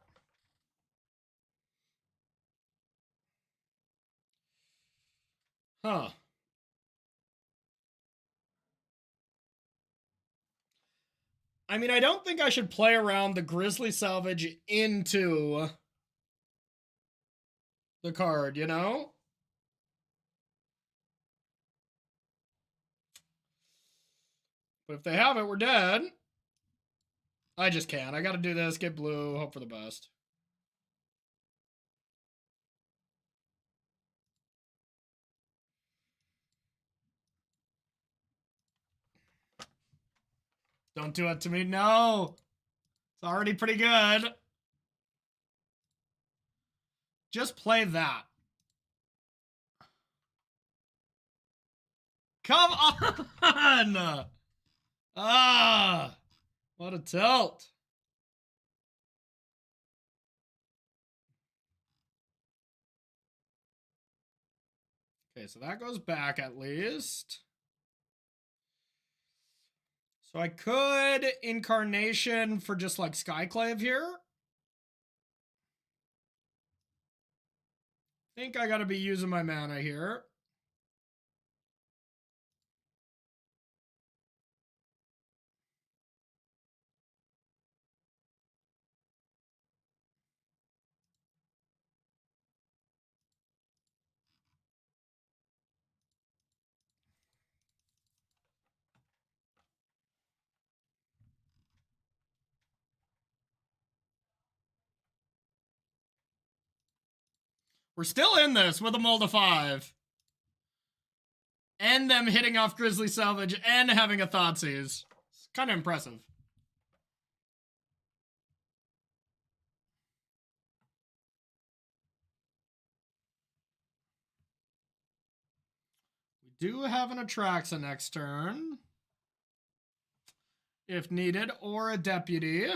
[SPEAKER 1] Huh. I mean, I don't think I should play around the Grizzly Salvage into the card, you know? But if they have it, we're dead. I just can't. I gotta do this, get blue, hope for the best. Don't do it to me, no! It's already pretty good. Just play that. Come on! Ah! What a tilt. Okay, so that goes back at least. So I could Incarnation for just like Skyclave here. Think I gotta be using my mana here. We're still in this with a mold of 5. And them hitting off Grizzly Salvage and having a Thoughtseize. It's kind of impressive. We do have an Atraxa next turn. If needed, or a Deputy.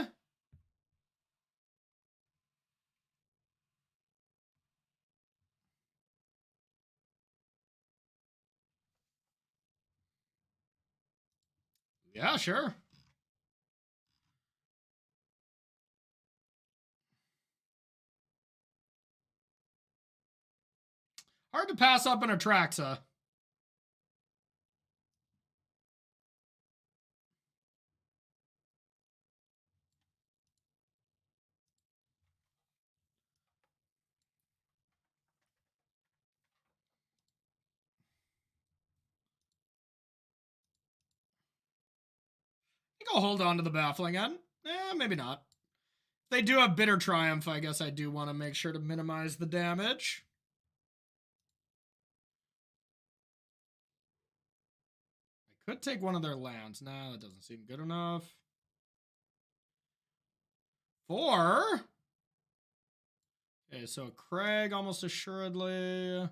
[SPEAKER 1] Yeah, sure. Hard to pass up an Atraxa. I think I'll hold on to the Baffling End. Maybe not. If they do have Bitter Triumph, I guess I do want to make sure to minimize the damage. I could take one of their lands. Nah, that doesn't seem good enough. 4. Okay, so Crag almost assuredly. All right,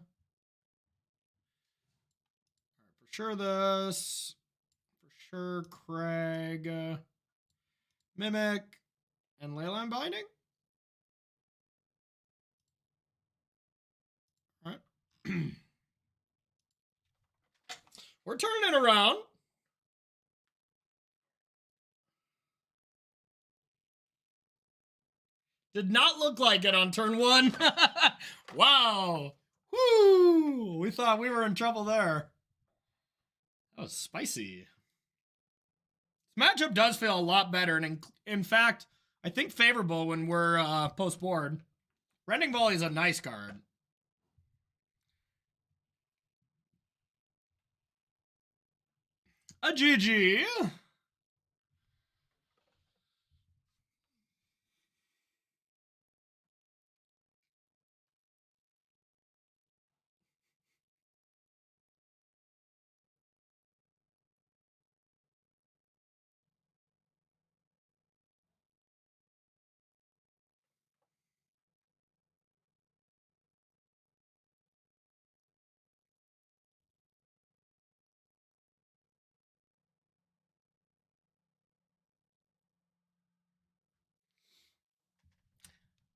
[SPEAKER 1] for sure this. For sure Crag. Mimic. And Leyline Binding? All right. We're turning it around. Did not look like it on turn 1. Wow. Woo! We thought we were in trouble there. That was spicy. This matchup does feel a lot better, and in fact, I think favorable when we're post-board. Rending Volley is a nice card. A GG.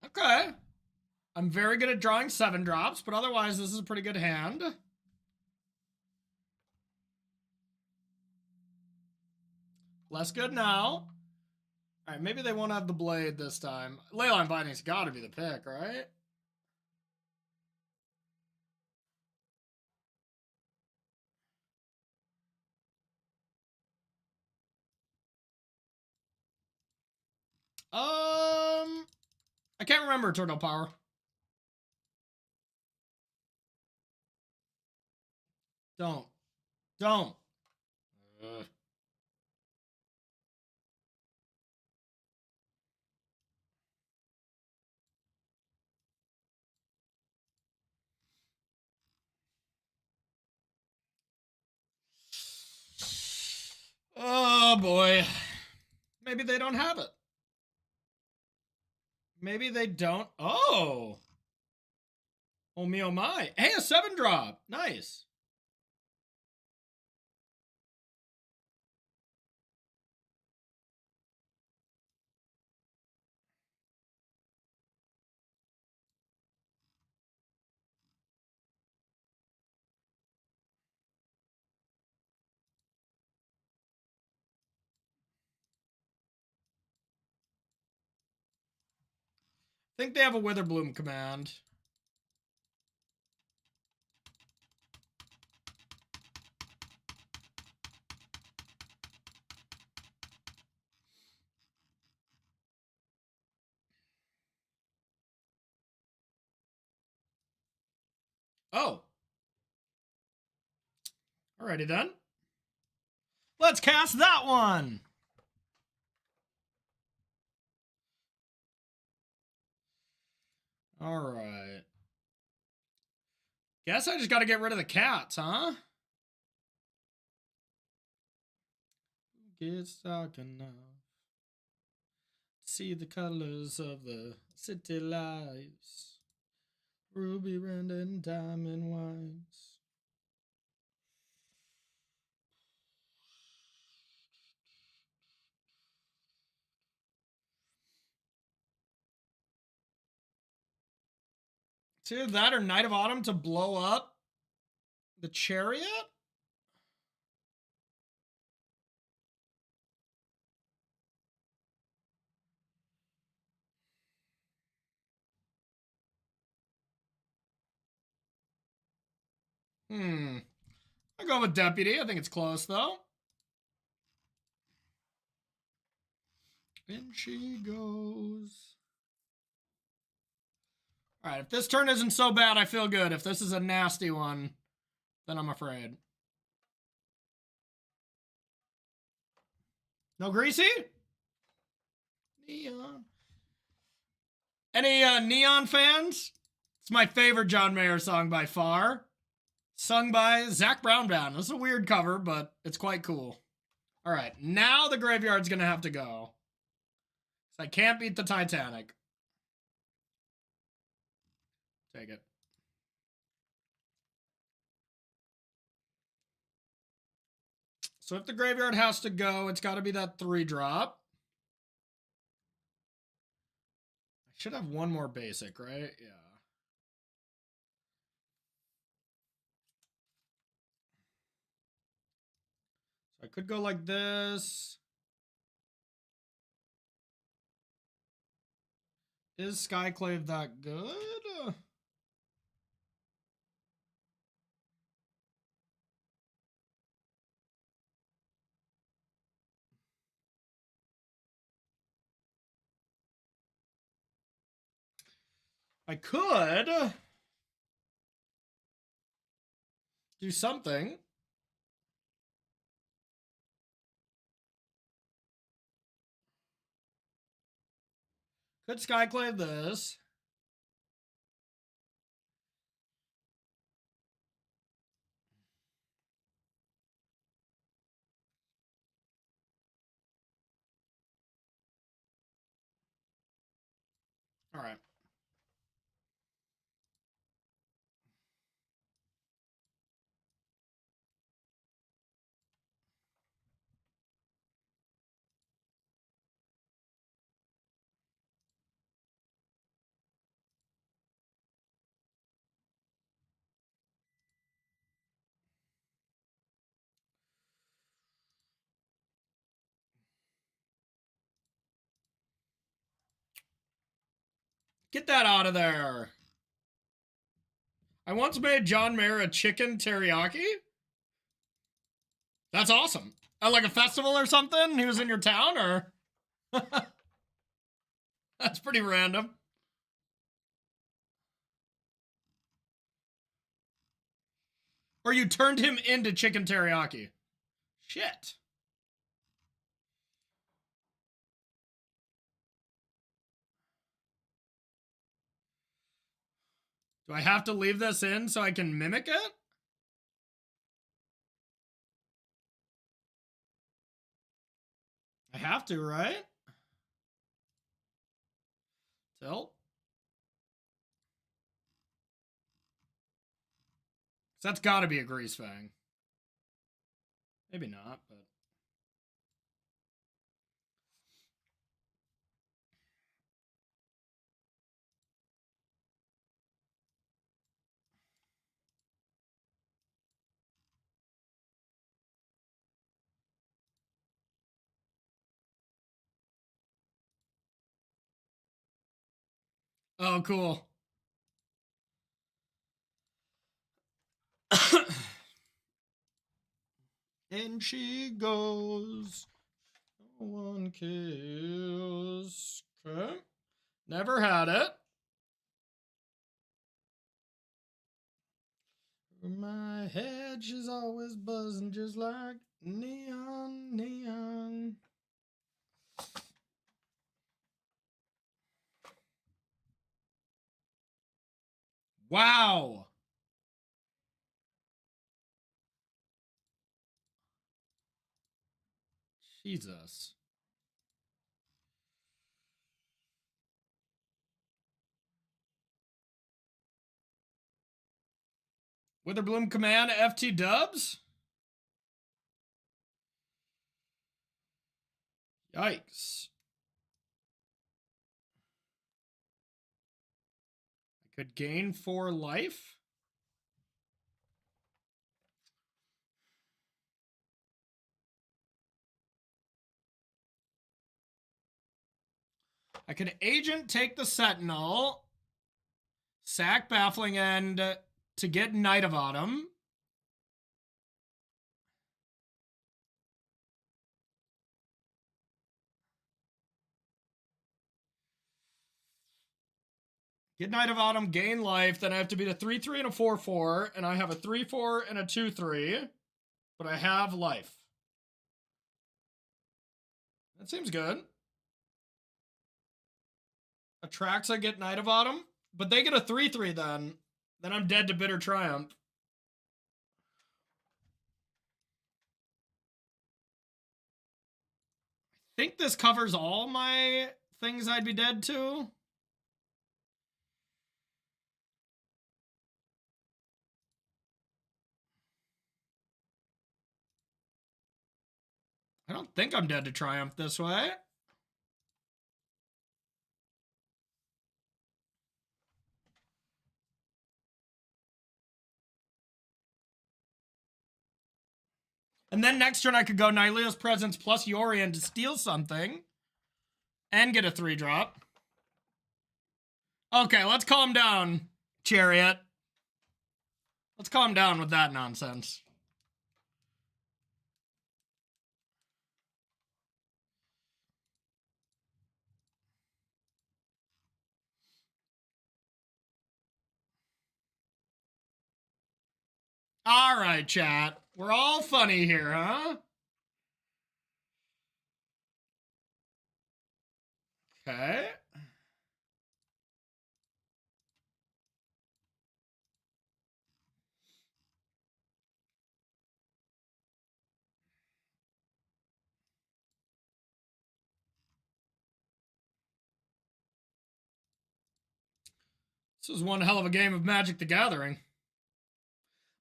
[SPEAKER 1] Okay. I'm very good at drawing 7 drops, but otherwise this is a pretty good hand. Less good now. All Alright, maybe they won't have the blade this time. Leyline Binding's gotta be the pick, right? I can't remember Turtle Power. Don't. Ugh. Oh boy. Maybe they don't have it. Maybe they don't. Oh. Oh me, oh my. Hey, a 7-drop. Nice. I think they have a Witherbloom command. Oh. Alrighty then. Let's cast that one. Alright. Guess I just gotta get rid of the cats, huh? Get stuck enough. See the colors of the city lights. Ruby red and diamond whites. It's either that or Night of Autumn to blow up the chariot? I'll go with Deputy. I think it's close, though. In she goes. Alright, if this turn isn't so bad, I feel good. If this is a nasty one, then I'm afraid. No Greasy? Neon. Any Neon fans? It's my favorite John Mayer song by far. Sung by Zach Brown Band. This is a weird cover, but it's quite cool. Alright, now the graveyard's gonna have to go. I can't beat the Titanic. Take it. So if the graveyard has to go, it's got to be that 3-drop. I should have one more basic, right? Yeah. So I could go like this. Is Skyclave that good? I could do something. Could Skyclave this. All right. Get that out of there. I once made John Mayer a chicken teriyaki. That's awesome. At like a festival or something? He was in your town, or? That's pretty random. Or you turned him into chicken teriyaki. Shit. Do I have to leave this in so I can mimic it? I have to, right? Tilt. So that's got to be a Greasefang. Maybe not, but... Oh, cool. And she goes. No one kills. Okay. Never had it. My head, she's always buzzing just like neon, neon. Wow. Jesus. Witherbloom Command FT dubs? Yikes. I could gain 4 life? I could Agent take the Sentinel, sack Baffling End to get Knight of Autumn. Get Knight of Autumn, gain life, then I have to beat a 3-3 and a 4-4, and I have a 3-4 and a 2-3, but I have life. That seems good. Atraxa get Knight of Autumn, but they get a 3-3 then. Then I'm dead to Bitter Triumph. I think this covers all my things I'd be dead to. I don't think I'm dead to Triumph this way. And then next turn I could go Nylea's Presence plus Yorion to steal something. And get a 3-drop. Okay, let's calm down, Chariot. Let's calm down with that nonsense. All right, chat. We're all funny here, huh? Okay. This is one hell of a game of Magic the Gathering.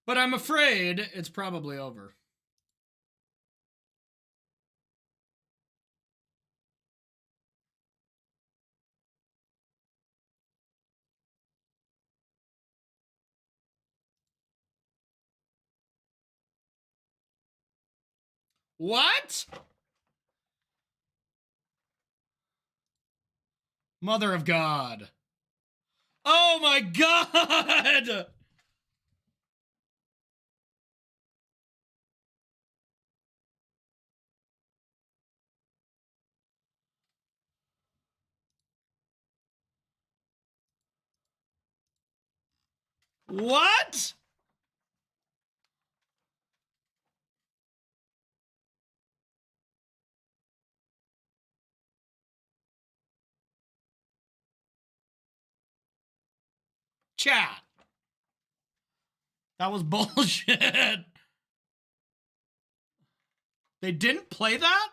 [SPEAKER 1] But I'm afraid it's probably over. What? Mother of God. Oh my god! What? Chat. That was bullshit. They didn't play that?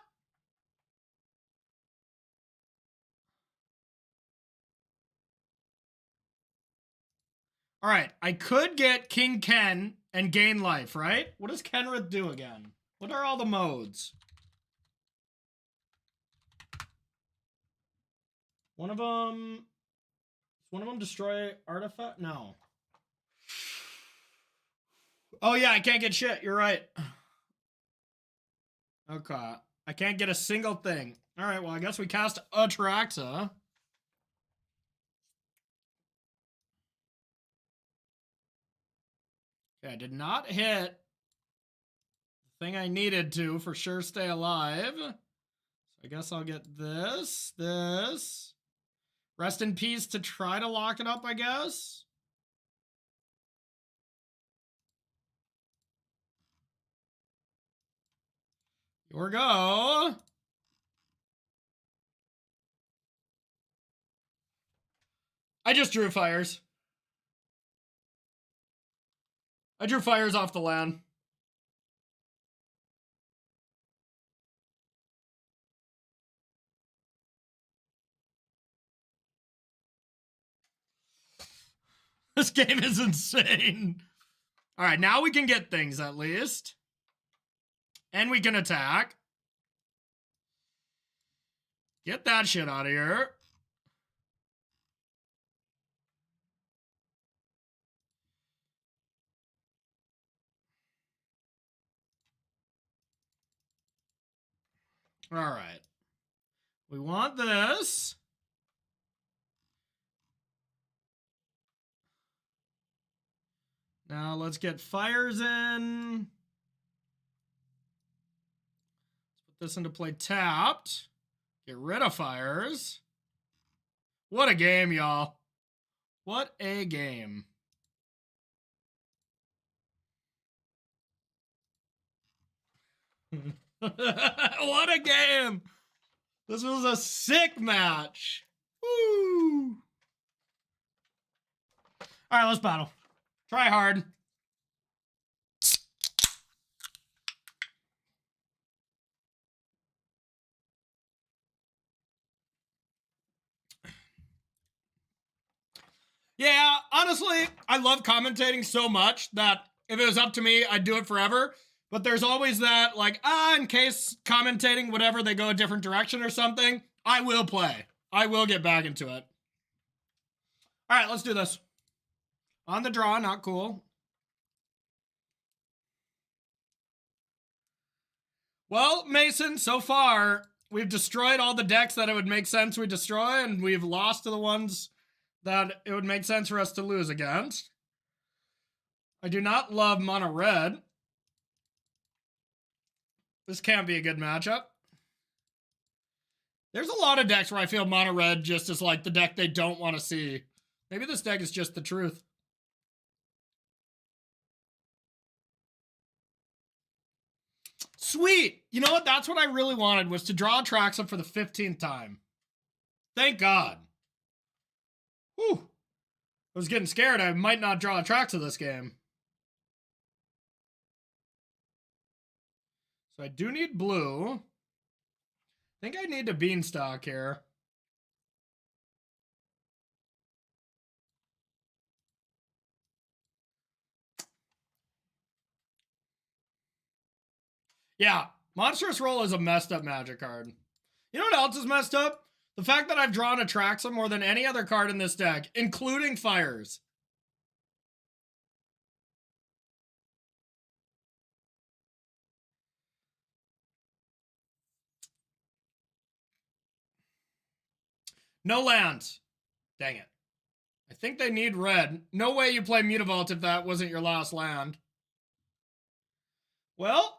[SPEAKER 1] All right, I could get King Ken and gain life, right? What does Kenrith do again? What are all the modes? One of them destroy artifact? No. Oh yeah, I can't get shit. You're right. Okay. I can't get a single thing. All right, well, I guess we cast Atraxa. Okay, I did not hit the thing I needed to for sure stay alive. So I guess I'll get this. Rest in peace to try to lock it up, I guess. Here we go. I just drew fires. I drew fires off the land. This game is insane. All right, now we can get things at least. And we can attack. Get that shit out of here. All right. We want this. Now let's get fires in. Let's put this into play tapped. Get rid of fires. What a game, y'all. What a game. What a game. This was a sick match. Woo. All right, let's battle. Try hard. Yeah, honestly, I love commentating so much that if it was up to me, I'd do it forever. But there's always that, like, in case commentating, whatever, they go a different direction or something, I will play. I will get back into it. All right, let's do this. On the draw, not cool. Well, Mason, so far, we've destroyed all the decks that it would make sense we destroy, and we've lost to the ones that it would make sense for us to lose against. I do not love mono red. This can't be a good matchup. There's a lot of decks where I feel mono red just is like the deck they don't want to see. Maybe this deck is just the truth. Sweet. You know what? That's what I really wanted, was to draw Atraxa for the 15th time. Thank God. Whew. I was getting scared I might not draw Atraxa this game. So I do need blue. I think I need a beanstalk here. Yeah, Monstrous Roll is a messed up Magic card. You know what else is messed up? The fact that I've drawn Atraxa more than any other card in this deck, including Fires. No lands. Dang it. I think they need red. No way you play Mutavault if that wasn't your last land. Well.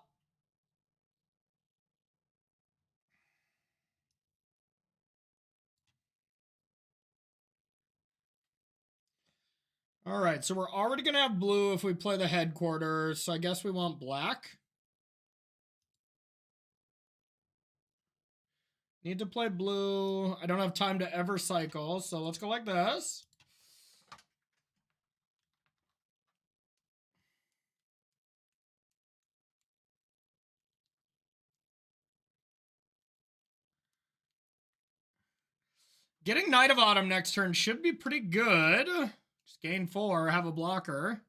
[SPEAKER 1] All right, so we're already going to have blue if we play the headquarters, so I guess we want black. Need to play blue. I don't have time to ever cycle, so let's go like this. Getting Knight of Autumn next turn should be pretty good. Just gain 4, have a blocker.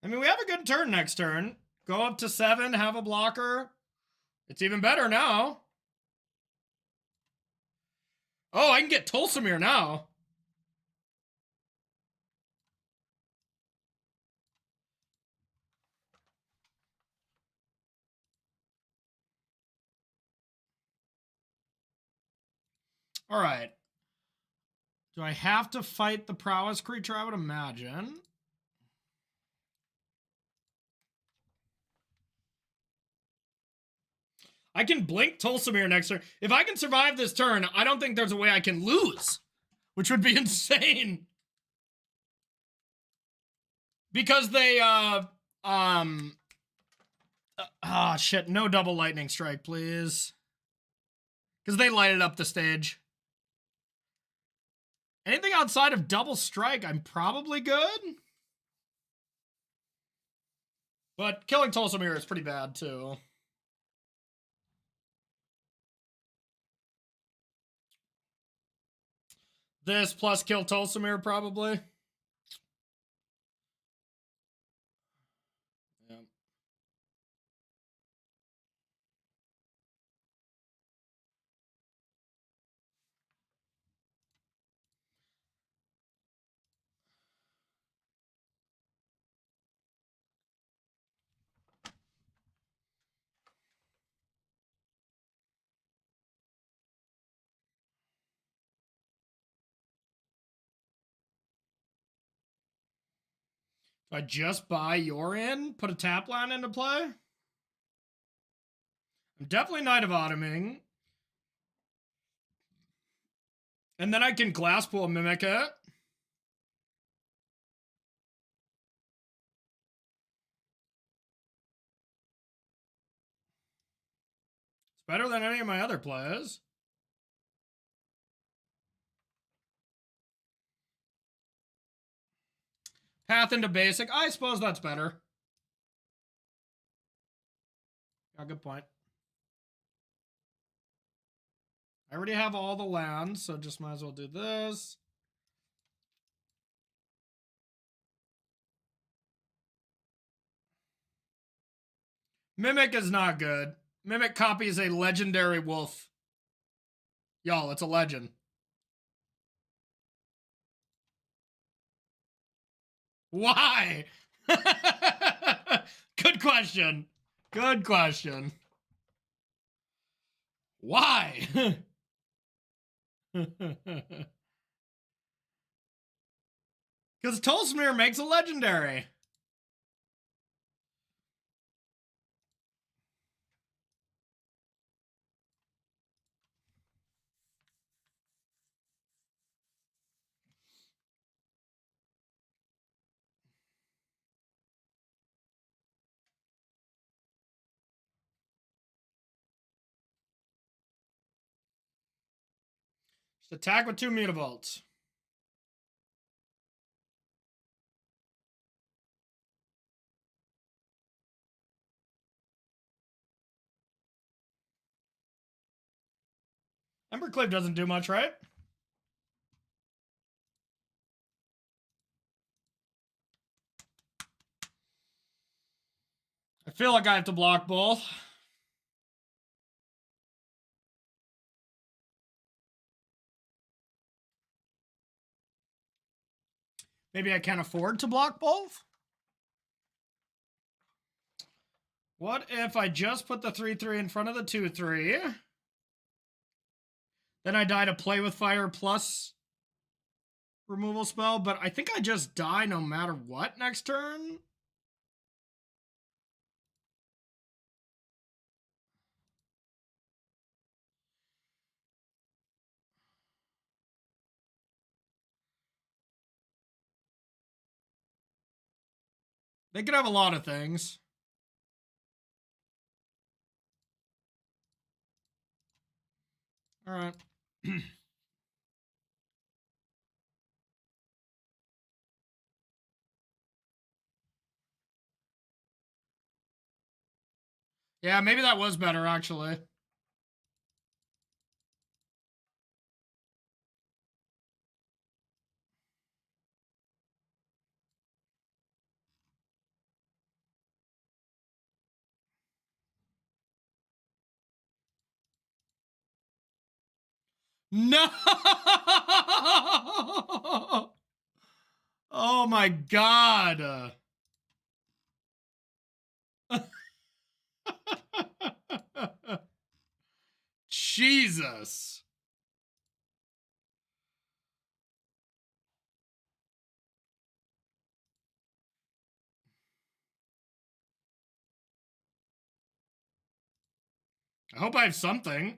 [SPEAKER 1] I mean, we have a good turn next turn. Go up to 7, have a blocker. It's even better now. Oh, I can get Tolsimir now. All right. Do I have to fight the prowess creature? I would imagine. I can blink Tolsimir next turn. If I can survive this turn, I don't think there's a way I can lose, which would be insane. Because they, shit, no double lightning strike, please. Because they lighted up the stage. Anything outside of double strike, I'm probably good. But killing Tolsimir is pretty bad, too. This plus kill Tolsimir, probably. Yeah. Do I just buy Yorion? Put a tap land into play? I'm definitely Knight of Autumning. And then I can Glasspool Mimic it. It's better than any of my other plays. Path into basic. I suppose that's better. Yeah, good point. I already have all the lands, so just might as well do this. Mimic is not good. Mimic copies a legendary wolf. Y'all, it's a legend. Why? Good question. Good question. Why? Because Tolsimir makes a legendary. Just attack with 2 Mutavaults. Embercleave doesn't do much, right? I feel like I have to block both. Maybe I can't afford to block both? What if I just put the 3/3 in front of the 2/3? Then I die to play with fire plus removal spell, but I think I just die no matter what next turn. They could have a lot of things. All right. Yeah, maybe that was better, actually. No! Oh my god. Jesus. I hope I have something.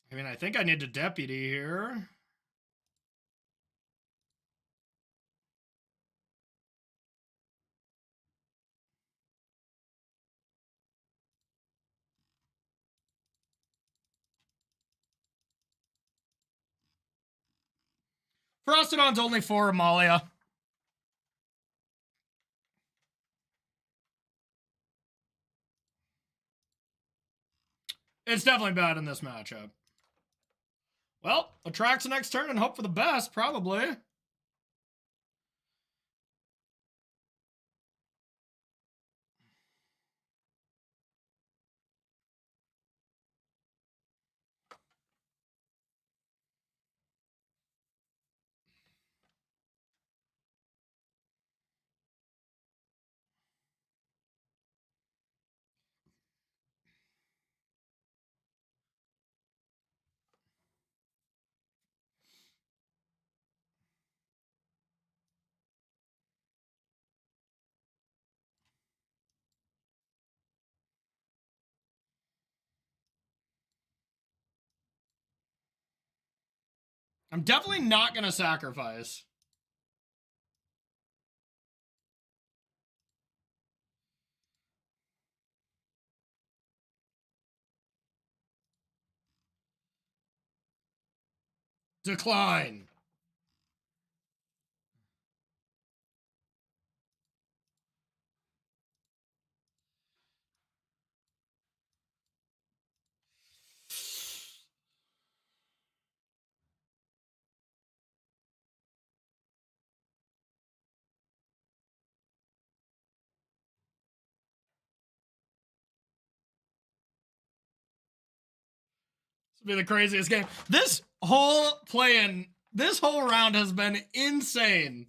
[SPEAKER 1] I mean, I think I need a deputy here. Frostodon's only 4 Amalia. It's definitely bad in this matchup. Well, Atraxa next turn and hope for the best, probably. I'm definitely not going to sacrifice. Decline. This will be the craziest game. This whole round has been insane.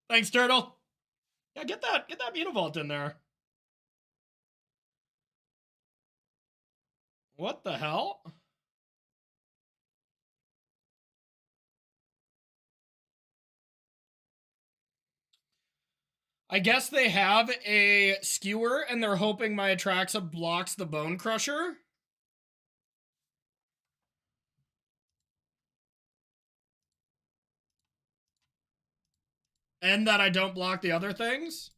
[SPEAKER 1] Thanks, Turtle. Yeah, get that Mutavault in there. What the hell? I guess they have a skewer and they're hoping my Atraxa blocks the Bone Crusher. And that I don't block the other things.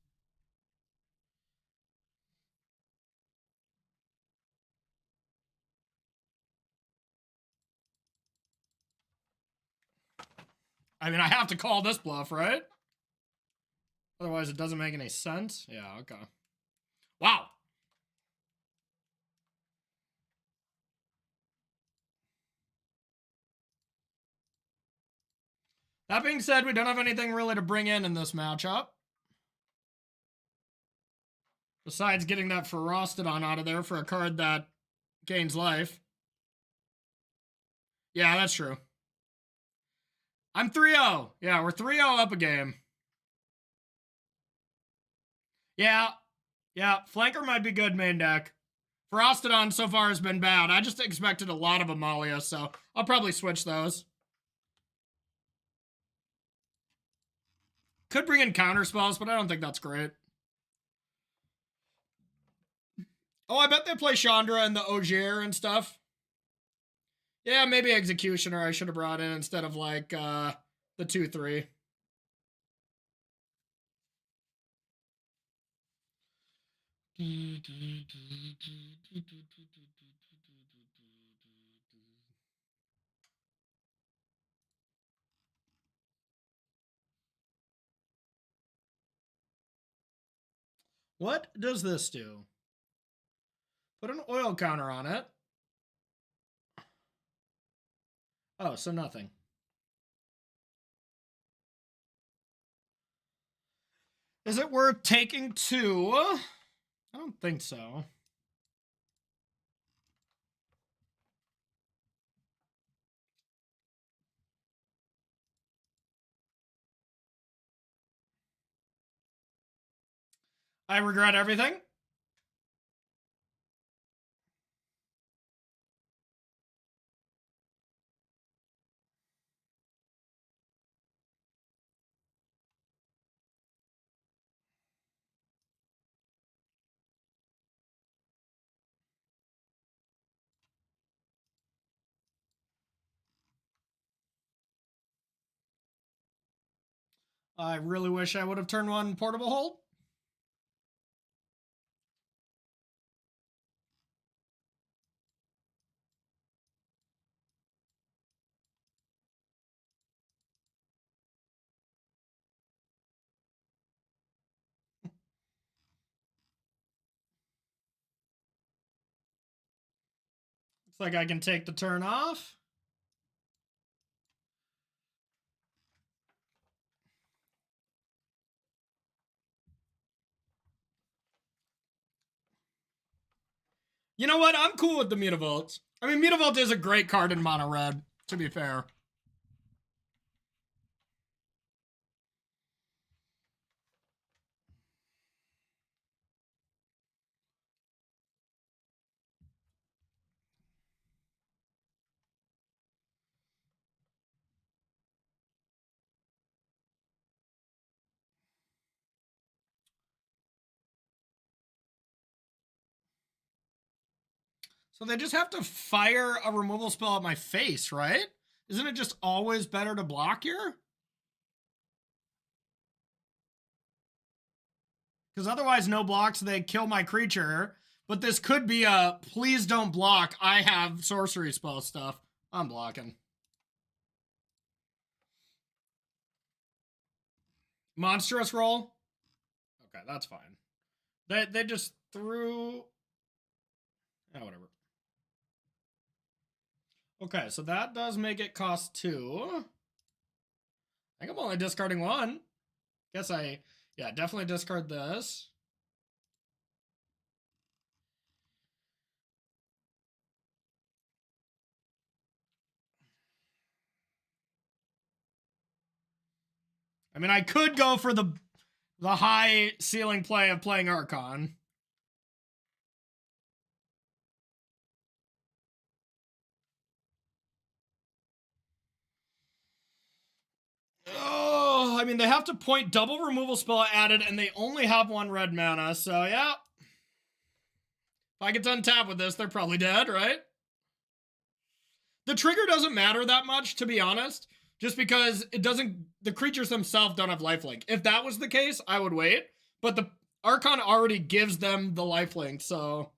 [SPEAKER 1] I mean, I have to call this bluff, right? Otherwise, it doesn't make any sense. Yeah, okay. Wow. That being said, we don't have anything really to bring in this matchup. Besides getting that Ferocitodon out of there for a card that gains life. Yeah, that's true. I'm 3-0. Yeah, we're 3-0 up a game. Yeah. Yeah, Flanker might be good main deck. Ferocitodon so far has been bad. I just expected a lot of Amalia, so I'll probably switch those. Could bring in counter spells, but I don't think that's great. Oh, I bet they play Chandra and the Ogier and stuff. Yeah, maybe Executioner I should have brought in instead of, like, the 2-3. What does this do? Put an oil counter on it. Oh, so nothing. Is it worth taking 2? I don't think so. I regret everything. I really wish I would have turned 1 portable hold. Looks like I can take the turn off. You know what? I'm cool with the Mutavault. I mean, Mutavault is a great card in mono red, to be fair. So they just have to fire a removal spell at my face, right? Isn't it just always better to block here? Because otherwise, no blocks, they kill my creature. But this could be a please don't block. I have sorcery spell stuff. I'm blocking. Monstrous roll? Okay, that's fine. They just threw... Oh, whatever. Okay, so that does make it cost 2. I think I'm only discarding 1. Guess yeah, definitely discard this. I mean, I could go for the high ceiling play of playing Archon. Oh, I mean, they have to point double removal spell added, and they only have 1 red mana, so yeah. If I get to untap with this, they're probably dead, right? The trigger doesn't matter that much, to be honest, just because it doesn't, the creatures themselves don't have lifelink. If that was the case, I would wait, but the Archon already gives them the lifelink, so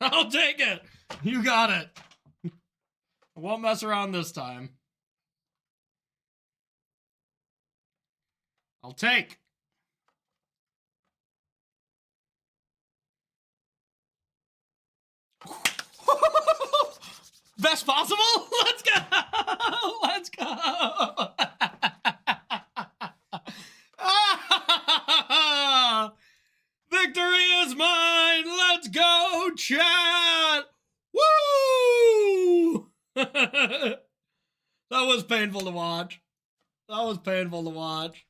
[SPEAKER 1] I'll take it. You got it. I won't mess around this time. I'll take. Best possible? Let's go! Let's go! Victory is chat! Woo! That was painful to watch. That was painful to watch.